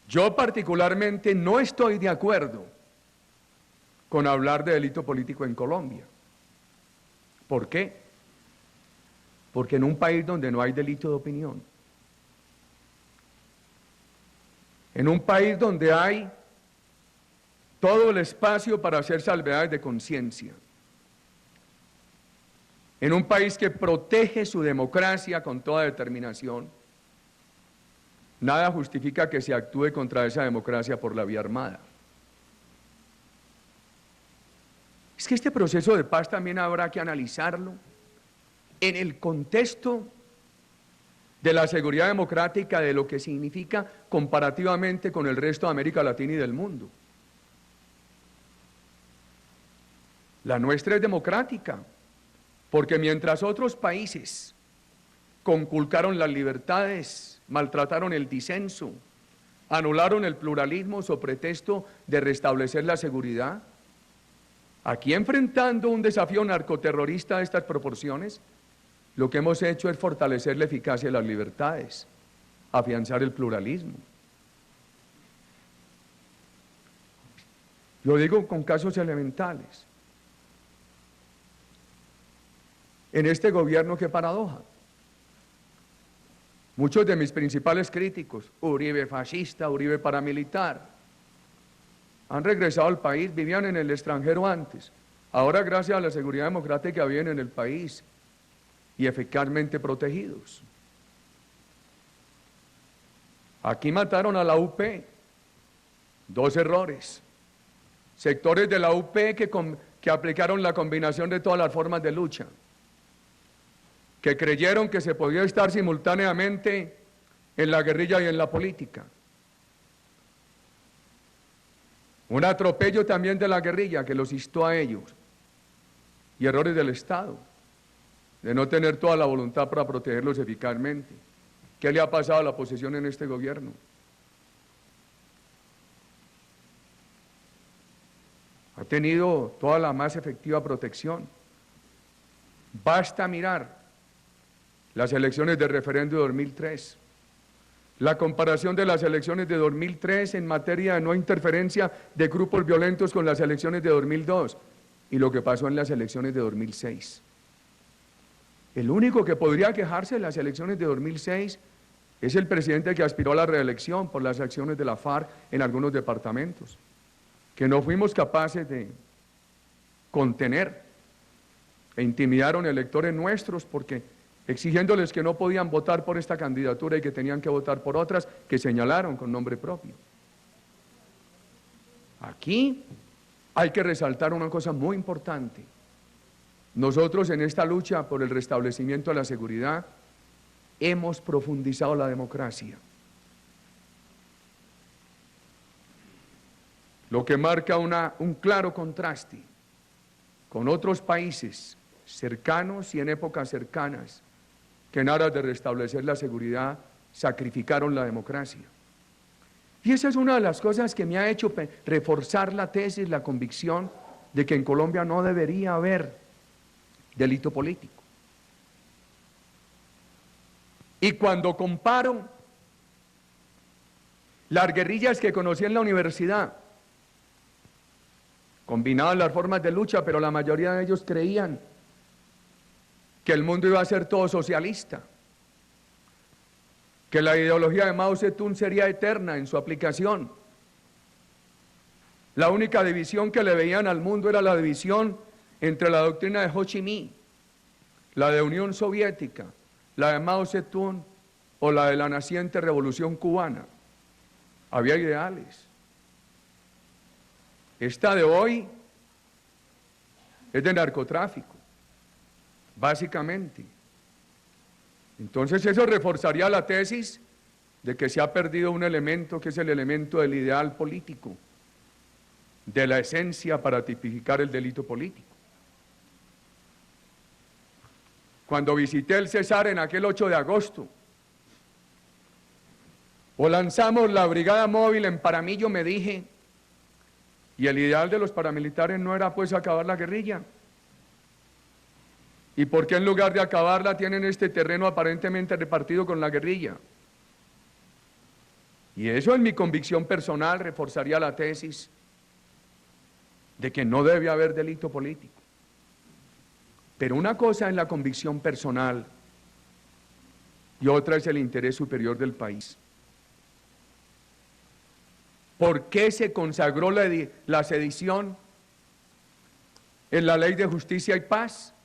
Yo particularmente no estoy de acuerdo con hablar de delito político en Colombia. ¿Por qué? Porque en un país donde no hay delito de opinión, en un país donde hay todo el espacio para hacer salvedades de conciencia. En un país que protege su democracia con toda determinación, nada justifica que se actúe contra esa democracia por la vía armada. Es que este proceso de paz también habrá que analizarlo en el contexto de la seguridad democrática, de lo que significa comparativamente con el resto de América Latina y del mundo. La nuestra es democrática, porque mientras otros países conculcaron las libertades, maltrataron el disenso, anularon el pluralismo sobre pretexto de restablecer la seguridad, aquí enfrentando un desafío narcoterrorista de estas proporciones, lo que hemos hecho es fortalecer la eficacia de las libertades, afianzar el pluralismo. Lo digo con casos elementales. En este gobierno, qué paradoja. Muchos de mis principales críticos, Uribe fascista, Uribe paramilitar, han regresado al país, vivían en el extranjero antes. Ahora, gracias a la seguridad democrática, viven en el país y eficazmente protegidos. Aquí mataron a la UP, 2 errores. Sectores de la UP que aplicaron la combinación de todas las formas de lucha, que creyeron que se podía estar simultáneamente en la guerrilla y en la política. Un atropello también de la guerrilla que los instó a ellos, y errores del Estado, de no tener toda la voluntad para protegerlos eficazmente. ¿Qué le ha pasado a la oposición en este gobierno? Ha tenido toda la más efectiva protección. Basta mirar las elecciones de referendo de 2003, la comparación de las elecciones de 2003 en materia de no interferencia de grupos violentos con las elecciones de 2002 y lo que pasó en las elecciones de 2006. El único que podría quejarse de las elecciones de 2006 es el presidente que aspiró a la reelección por las acciones de la FARC en algunos departamentos, que no fuimos capaces de contener e intimidaron electores nuestros porque exigiéndoles que no podían votar por esta candidatura y que tenían que votar por otras que señalaron con nombre propio. Aquí hay que resaltar una cosa muy importante. Nosotros en esta lucha por el restablecimiento de la seguridad hemos profundizado la democracia, lo que marca un claro contraste con otros países cercanos y en épocas cercanas que en aras de restablecer la seguridad sacrificaron la democracia. Y esa es una de las cosas que me ha hecho reforzar la tesis, la convicción de que en Colombia no debería haber delito político. Y cuando comparo las guerrillas que conocí en la universidad, combinaban las formas de lucha, pero la mayoría de ellos creían que el mundo iba a ser todo socialista, que la ideología de Mao Zedong sería eterna en su aplicación. La única división que le veían al mundo era la división entre la doctrina de Ho Chi Minh, la de Unión Soviética, la de Mao Zedong o la de la naciente revolución cubana. Había ideales. Esta de hoy es de narcotráfico, básicamente. Entonces eso reforzaría la tesis de que se ha perdido un elemento que es el elemento del ideal político, de la esencia para tipificar el delito político. Cuando visité el Cesar en aquel 8 de agosto, o lanzamos la brigada móvil en Paramillo, me dije, y el ideal de los paramilitares no era pues acabar la guerrilla. ¿Y por qué en lugar de acabarla tienen este terreno aparentemente repartido con la guerrilla? Y eso en mi convicción personal reforzaría la tesis de que no debe haber delito político. Pero una cosa es la convicción personal y otra es el interés superior del país. ¿Por qué se consagró la sedición en la Ley de Justicia y Paz?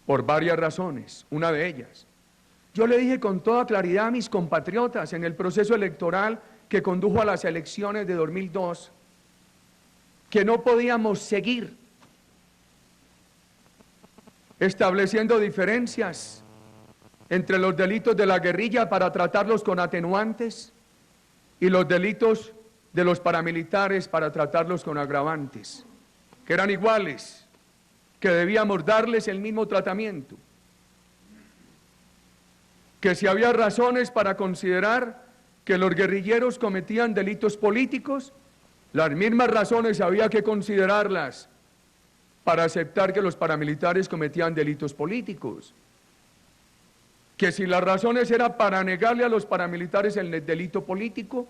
Por varias razones, una de ellas. Yo le dije con toda claridad a mis compatriotas en el proceso electoral que condujo a las elecciones de 2002, que no podíamos seguir estableciendo diferencias entre los delitos de la guerrilla para tratarlos con atenuantes y los delitos de los paramilitares para tratarlos con agravantes, que eran iguales, que debíamos darles el mismo tratamiento, que si había razones para considerar que los guerrilleros cometían delitos políticos, las mismas razones había que considerarlas para aceptar que los paramilitares cometían delitos políticos. Que si las razones eran para negarle a los paramilitares el delito político,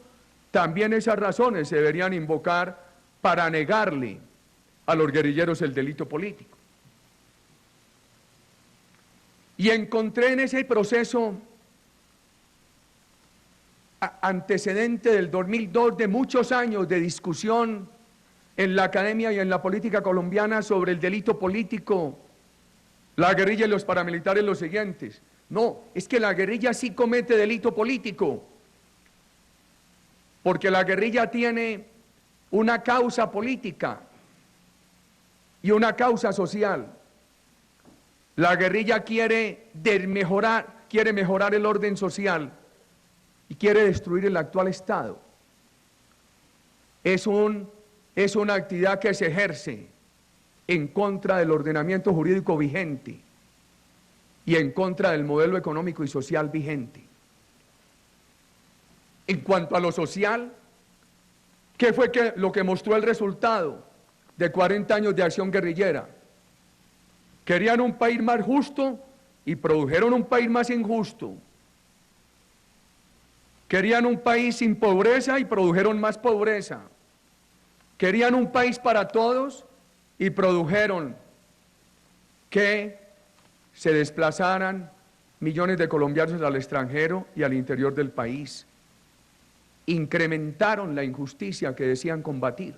también esas razones se deberían invocar para negarle a los guerrilleros el delito político. Y encontré en ese proceso antecedente del 2002 de muchos años de discusión en la academia y en la política colombiana sobre el delito político, la guerrilla y los paramilitares los siguientes. No, es que la guerrilla sí comete delito político, porque la guerrilla tiene una causa política y una causa social. La guerrilla quiere mejorar el orden social y quiere destruir el actual Estado. Es una actividad que se ejerce en contra del ordenamiento jurídico vigente y en contra del modelo económico y social vigente. En cuanto a lo social, ¿qué fue lo que mostró el resultado de 40 años de acción guerrillera? Querían un país más justo y produjeron un país más injusto. Querían un país sin pobreza y produjeron más pobreza. Querían un país para todos y produjeron que se desplazaran millones de colombianos al extranjero y al interior del país. Incrementaron la injusticia que decían combatir.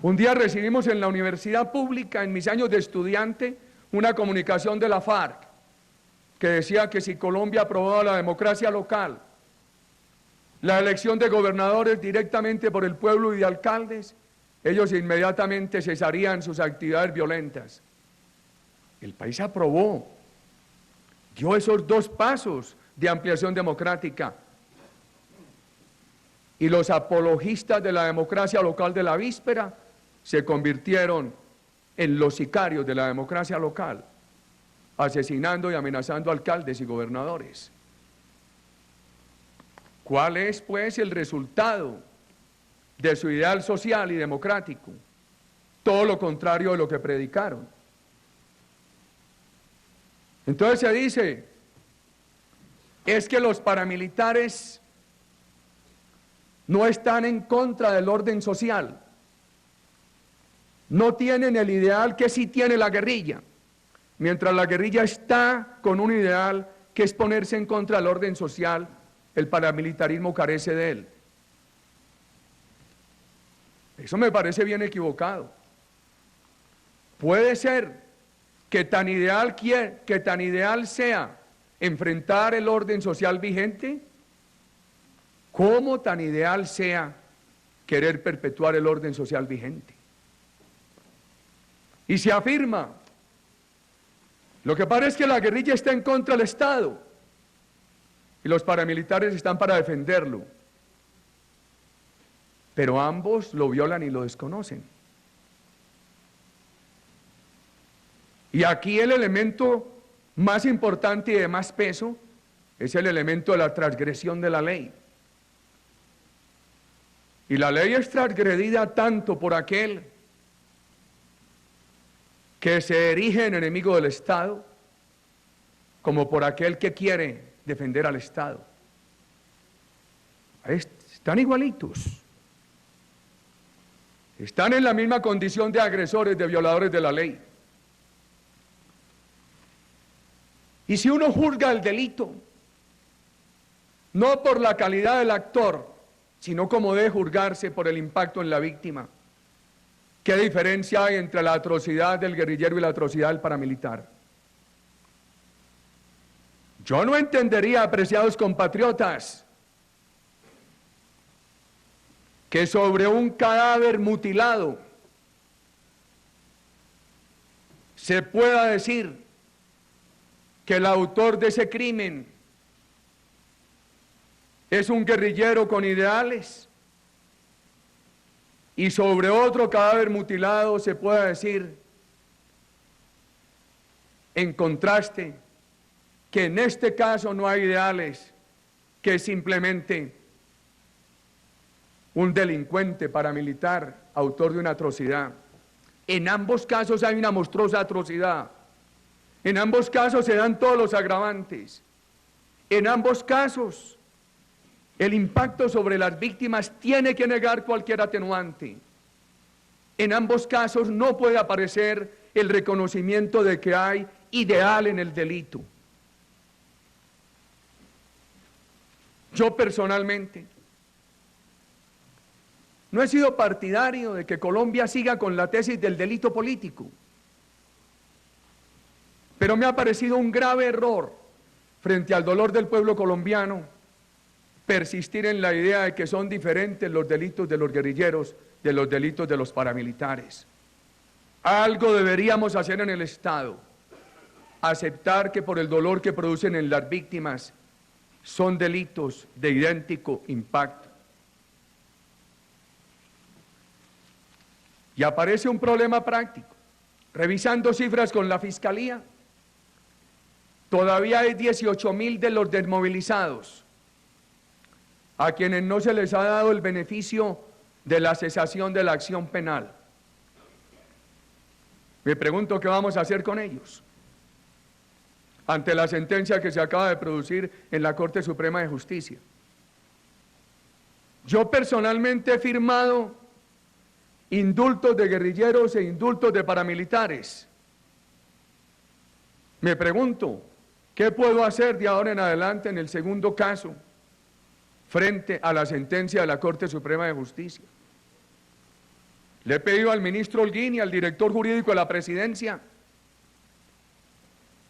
Un día recibimos en la universidad pública, en mis años de estudiante, una comunicación de la FARC que decía que si Colombia aprobaba la democracia local, la elección de gobernadores directamente por el pueblo y de alcaldes, ellos inmediatamente cesarían sus actividades violentas. El país aprobó, dio esos 2 pasos de ampliación democrática. Y los apologistas de la democracia local de la víspera se convirtieron en los sicarios de la democracia local, asesinando y amenazando alcaldes y gobernadores. ¿Cuál es, pues, el resultado de su ideal social y democrático? Todo lo contrario de lo que predicaron. Entonces se dice, es que los paramilitares no están en contra del orden social, no tienen el ideal que sí tiene la guerrilla, mientras la guerrilla está con un ideal que es ponerse en contra del orden social, el paramilitarismo carece de él. Eso me parece bien equivocado. Puede ser que tan ideal sea enfrentar el orden social vigente, como tan ideal sea querer perpetuar el orden social vigente. Y se afirma, lo que pasa es que la guerrilla está en contra del Estado y los paramilitares están para defenderlo, pero ambos lo violan y lo desconocen. Y aquí el elemento más importante y de más peso es el elemento de la transgresión de la ley. Y la ley es transgredida tanto por aquel que se erige en enemigo del Estado, como por aquel que quiere defender al Estado. Están igualitos. Están en la misma condición de agresores, de violadores de la ley. Y si uno juzga el delito, no por la calidad del actor, sino como debe juzgarse por el impacto en la víctima. ¿Qué diferencia hay entre la atrocidad del guerrillero y la atrocidad del paramilitar? Yo no entendería, apreciados compatriotas, que sobre un cadáver mutilado se pueda decir que el autor de ese crimen es un guerrillero con ideales, y sobre otro cadáver mutilado se pueda decir, en contraste, que en este caso no hay ideales, que es simplemente un delincuente paramilitar, autor de una atrocidad. En ambos casos hay una monstruosa atrocidad. En ambos casos se dan todos los agravantes. En ambos casos, el impacto sobre las víctimas tiene que negar cualquier atenuante. En ambos casos no puede aparecer el reconocimiento de que hay ideal en el delito. Yo personalmente no he sido partidario de que Colombia siga con la tesis del delito político, pero me ha parecido un grave error frente al dolor del pueblo colombiano persistir en la idea de que son diferentes los delitos de los guerrilleros de los delitos de los paramilitares. Algo deberíamos hacer en el Estado, aceptar que por el dolor que producen en las víctimas son delitos de idéntico impacto. Y aparece un problema práctico. Revisando cifras con la Fiscalía, todavía hay 18.000 de los desmovilizados a quienes no se les ha dado el beneficio de la cesación de la acción penal. Me pregunto qué vamos a hacer con ellos ante la sentencia que se acaba de producir en la Corte Suprema de Justicia. Yo personalmente he firmado indultos de guerrilleros e indultos de paramilitares. Me pregunto, ¿qué puedo hacer de ahora en adelante en el segundo caso frente a la sentencia de la Corte Suprema de Justicia? Le he pedido al ministro Holguín y al director jurídico de la Presidencia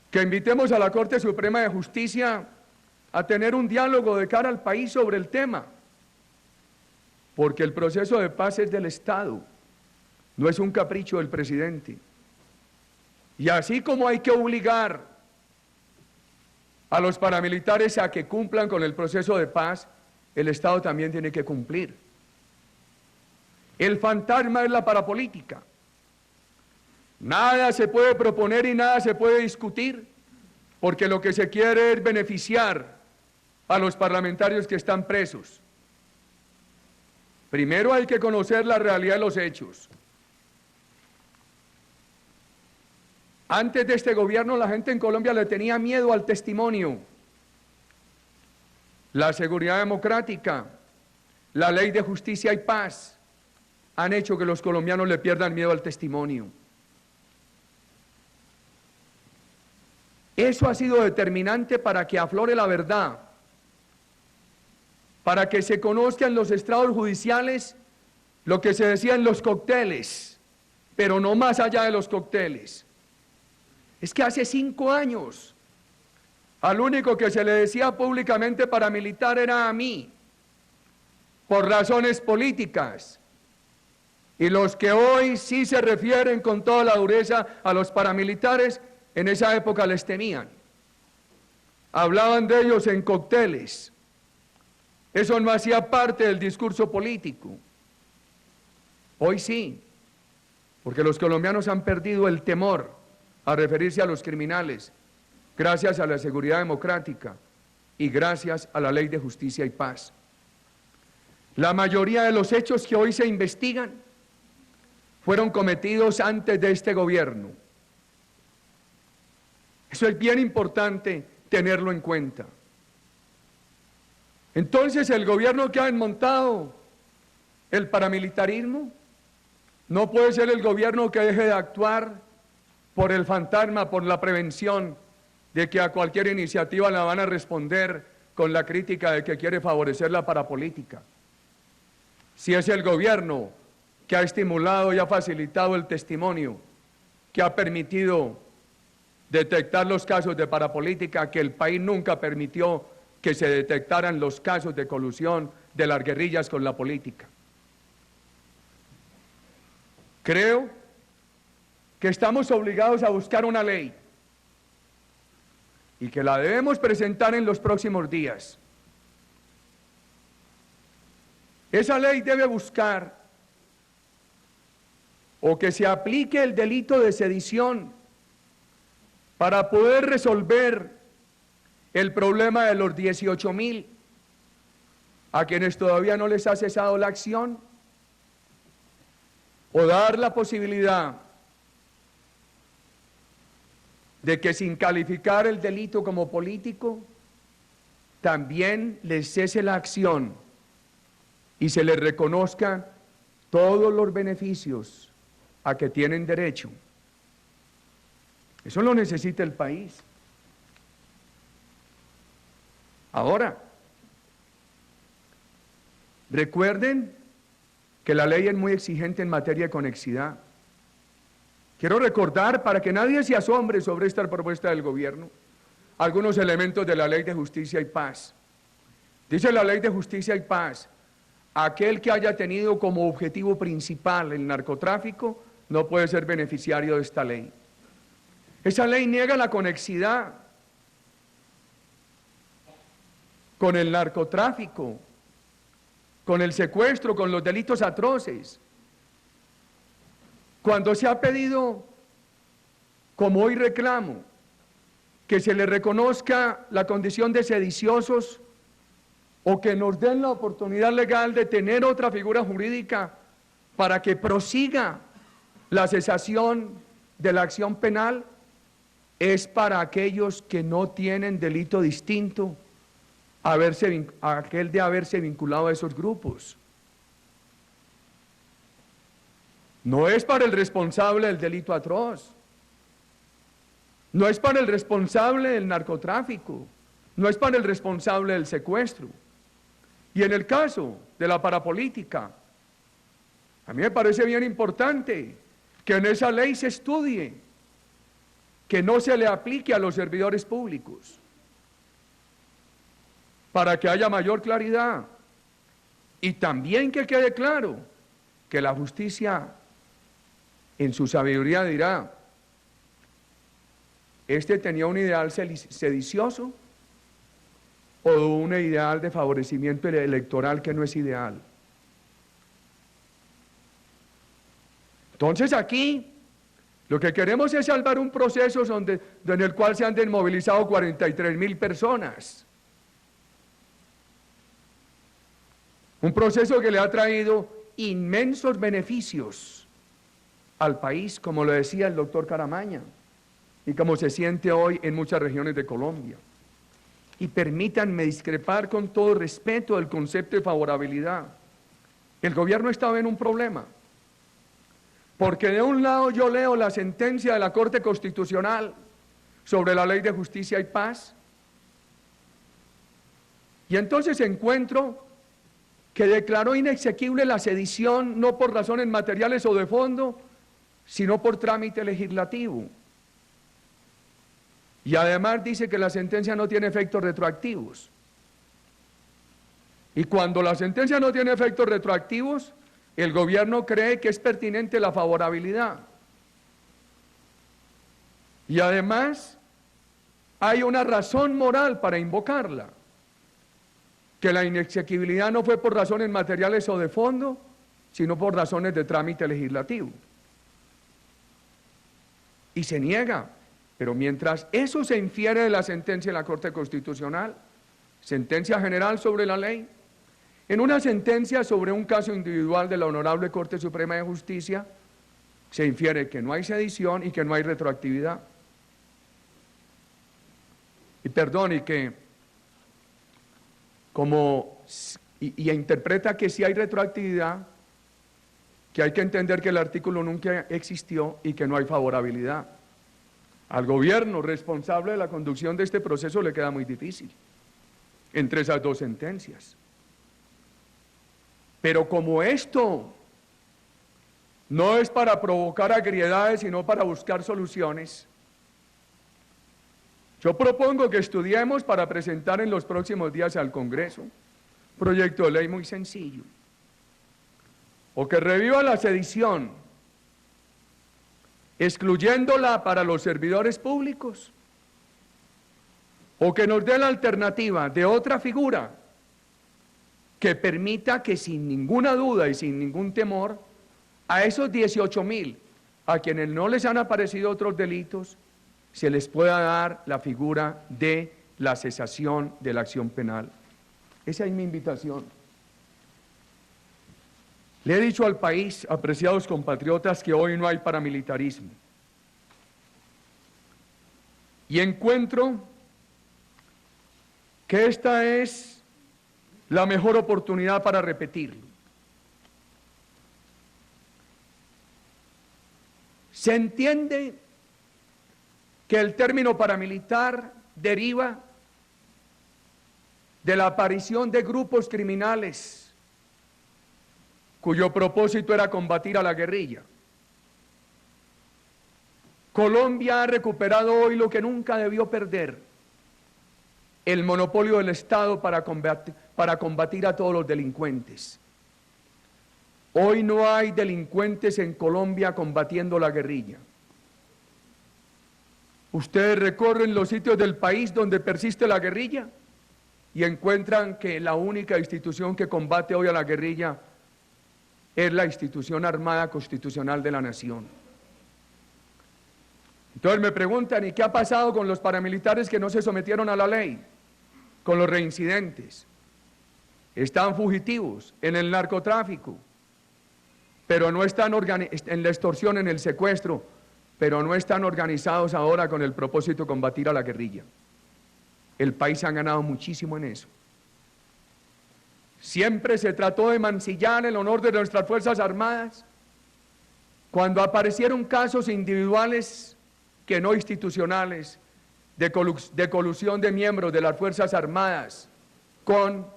que invitemos a la Corte Suprema de Justicia a tener un diálogo de cara al país sobre el tema, porque el proceso de paz es del Estado, no es un capricho del presidente. Y así como hay que obligar a los paramilitares a que cumplan con el proceso de paz, el Estado también tiene que cumplir. El fantasma es la parapolítica. Nada se puede proponer y nada se puede discutir, porque lo que se quiere es beneficiar a los parlamentarios que están presos. Primero hay que conocer la realidad de los hechos. Antes de este gobierno, la gente en Colombia le tenía miedo al testimonio. La seguridad democrática, la ley de justicia y paz han hecho que los colombianos le pierdan miedo al testimonio. Eso ha sido determinante para que aflore la verdad, para que se conozca en los estrados judiciales lo que se decía en los cócteles, pero no más allá de los cócteles. Es que hace 5 años, al único que se le decía públicamente paramilitar era a mí, por razones políticas. Y los que hoy sí se refieren con toda la dureza a los paramilitares, en esa época les temían. Hablaban de ellos en cócteles. Eso no hacía parte del discurso político. Hoy sí, porque los colombianos han perdido el temor a referirse a los criminales, gracias a la seguridad democrática y gracias a la ley de justicia y paz. La mayoría de los hechos que hoy se investigan fueron cometidos antes de este gobierno. Eso es bien importante tenerlo en cuenta. Entonces, el gobierno que ha montado el paramilitarismo no puede ser el gobierno que deje de actuar por el fantasma, por la prevención de que a cualquier iniciativa la van a responder con la crítica de que quiere favorecer la parapolítica. Si es el gobierno que ha estimulado y ha facilitado el testimonio, que ha permitido detectar los casos de parapolítica, que el país nunca permitió que se detectaran los casos de colusión de las guerrillas con la política. Creo que estamos obligados a buscar una ley y que la debemos presentar en los próximos días. Esa ley debe buscar o que se aplique el delito de sedición para poder resolver el problema de los 18.000 a quienes todavía no les ha cesado la acción, o dar la posibilidad de que sin calificar el delito como político, también les cese la acción y se les reconozcan todos los beneficios a que tienen derecho. Eso lo necesita el país. Ahora, recuerden que la ley es muy exigente en materia de conexidad. Quiero recordar, para que nadie se asombre sobre esta propuesta del gobierno, algunos elementos de la Ley de Justicia y Paz. Dice la Ley de Justicia y Paz: aquel que haya tenido como objetivo principal el narcotráfico no puede ser beneficiario de esta ley. Esa ley niega la conexidad con el narcotráfico, con el secuestro, con los delitos atroces. Cuando se ha pedido, como hoy reclamo, que se le reconozca la condición de sediciosos o que nos den la oportunidad legal de tener otra figura jurídica para que prosiga la cesación de la acción penal, es para aquellos que no tienen delito distinto a aquel de haberse vinculado a esos grupos. No es para el responsable del delito atroz, no es para el responsable del narcotráfico, no es para el responsable del secuestro. Y en el caso de la parapolítica, a mí me parece bien importante que en esa ley se estudie que no se le aplique a los servidores públicos, para que haya mayor claridad. Y también que quede claro que la justicia en su sabiduría dirá: ¿este tenía un ideal sedicioso o un ideal de favorecimiento electoral que no es ideal? Entonces aquí lo que queremos es salvar un proceso en el cual se han desmovilizado 43.000 personas. Un proceso que le ha traído inmensos beneficios al país, como lo decía el doctor Caramaña, y como se siente hoy en muchas regiones de Colombia. Y permítanme discrepar con todo respeto del concepto de favorabilidad. El gobierno estaba en un problema, porque de un lado yo leo la sentencia de la Corte Constitucional sobre la Ley de Justicia y Paz, y entonces encuentro que declaró inexequible la sedición no por razones materiales o de fondo, sino por trámite legislativo. Y además dice que la sentencia no tiene efectos retroactivos. Y cuando la sentencia no tiene efectos retroactivos, el gobierno cree que es pertinente la favorabilidad. Y además hay una razón moral para invocarla, que la inexequibilidad no fue por razones materiales o de fondo, sino por razones de trámite legislativo. Y se niega, pero mientras eso se infiere de la sentencia de la Corte Constitucional, sentencia general sobre la ley, en una sentencia sobre un caso individual de la Honorable Corte Suprema de Justicia, se infiere que no hay sedición y que no hay retroactividad. Y perdón, y que interpreta que si hay retroactividad, que hay que entender que el artículo nunca existió y que no hay favorabilidad. Al gobierno responsable de la conducción de este proceso le queda muy difícil. entre esas dos sentencias. Pero como esto no es para provocar agriedades, sino para buscar soluciones, yo propongo que estudiemos para presentar en los próximos días al Congreso un proyecto de ley muy sencillo, o que reviva la sedición, excluyéndola para los servidores públicos, o que nos dé la alternativa de otra figura que permita que sin ninguna duda y sin ningún temor a esos 18.000 a quienes no les han aparecido otros delitos se les pueda dar la figura de la cesación de la acción penal. Esa es mi invitación. Le he dicho al país, apreciados compatriotas, que hoy no hay paramilitarismo. Y encuentro que esta es la mejor oportunidad para repetirlo. Se entiende que el término paramilitar deriva de la aparición de grupos criminales cuyo propósito era combatir a la guerrilla. Colombia ha recuperado hoy lo que nunca debió perder: el monopolio del Estado para combatir a todos los delincuentes. Hoy no hay delincuentes en Colombia combatiendo la guerrilla. Ustedes recorren los sitios del país donde persiste la guerrilla y encuentran que la única institución que combate hoy a la guerrilla es la institución armada constitucional de la nación. Entonces me preguntan, ¿y qué ha pasado con los paramilitares que no se sometieron a la ley? Con los reincidentes. Están fugitivos en el narcotráfico, pero no están en la extorsión, en el secuestro, pero no están organizados ahora con el propósito de combatir a la guerrilla. El país ha ganado muchísimo en eso. Siempre se trató de mancillar el honor de nuestras Fuerzas Armadas. Cuando aparecieron casos individuales que no institucionales de colusión de miembros de las Fuerzas Armadas con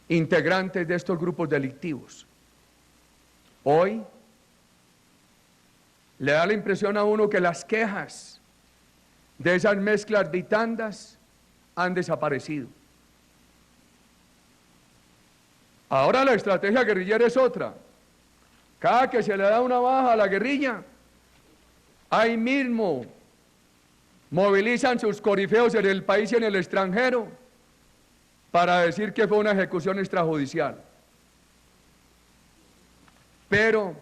integrantes de estos grupos delictivos. Hoy le da la impresión a uno que las quejas de esas mezclas vitandas han desaparecido. Ahora la estrategia guerrillera es otra. Cada que se le da una baja a la guerrilla, ahí mismo movilizan sus corifeos en el país y en el extranjero para decir que fue una ejecución extrajudicial. Pero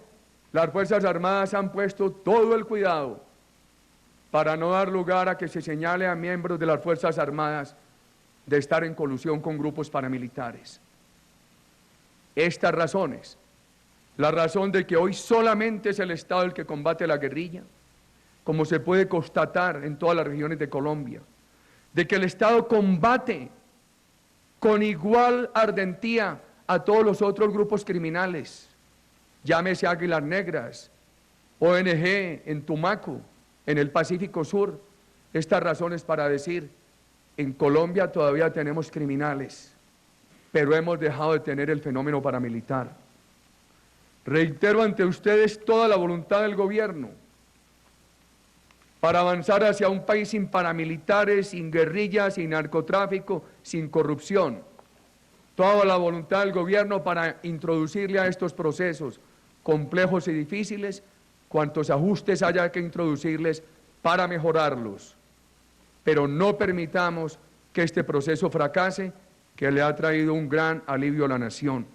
las Fuerzas Armadas han puesto todo el cuidado para no dar lugar a que se señale a miembros de las Fuerzas Armadas de estar en colusión con grupos paramilitares. Estas razones, la razón de que hoy solamente es el Estado el que combate la guerrilla, como se puede constatar en todas las regiones de Colombia, de que el Estado combate con igual ardentía a todos los otros grupos criminales, llámese Águilas Negras, ONG en Tumaco, en el Pacífico Sur. Estas razones para decir, en Colombia todavía tenemos criminales, pero hemos dejado de tener el fenómeno paramilitar. Reitero ante ustedes toda la voluntad del gobierno para avanzar hacia un país sin paramilitares, sin guerrillas, sin narcotráfico, sin corrupción. Toda la voluntad del gobierno para introducirle a estos procesos complejos y difíciles cuantos ajustes haya que introducirles para mejorarlos. Pero no permitamos que este proceso fracase, que le ha traído un gran alivio a la nación.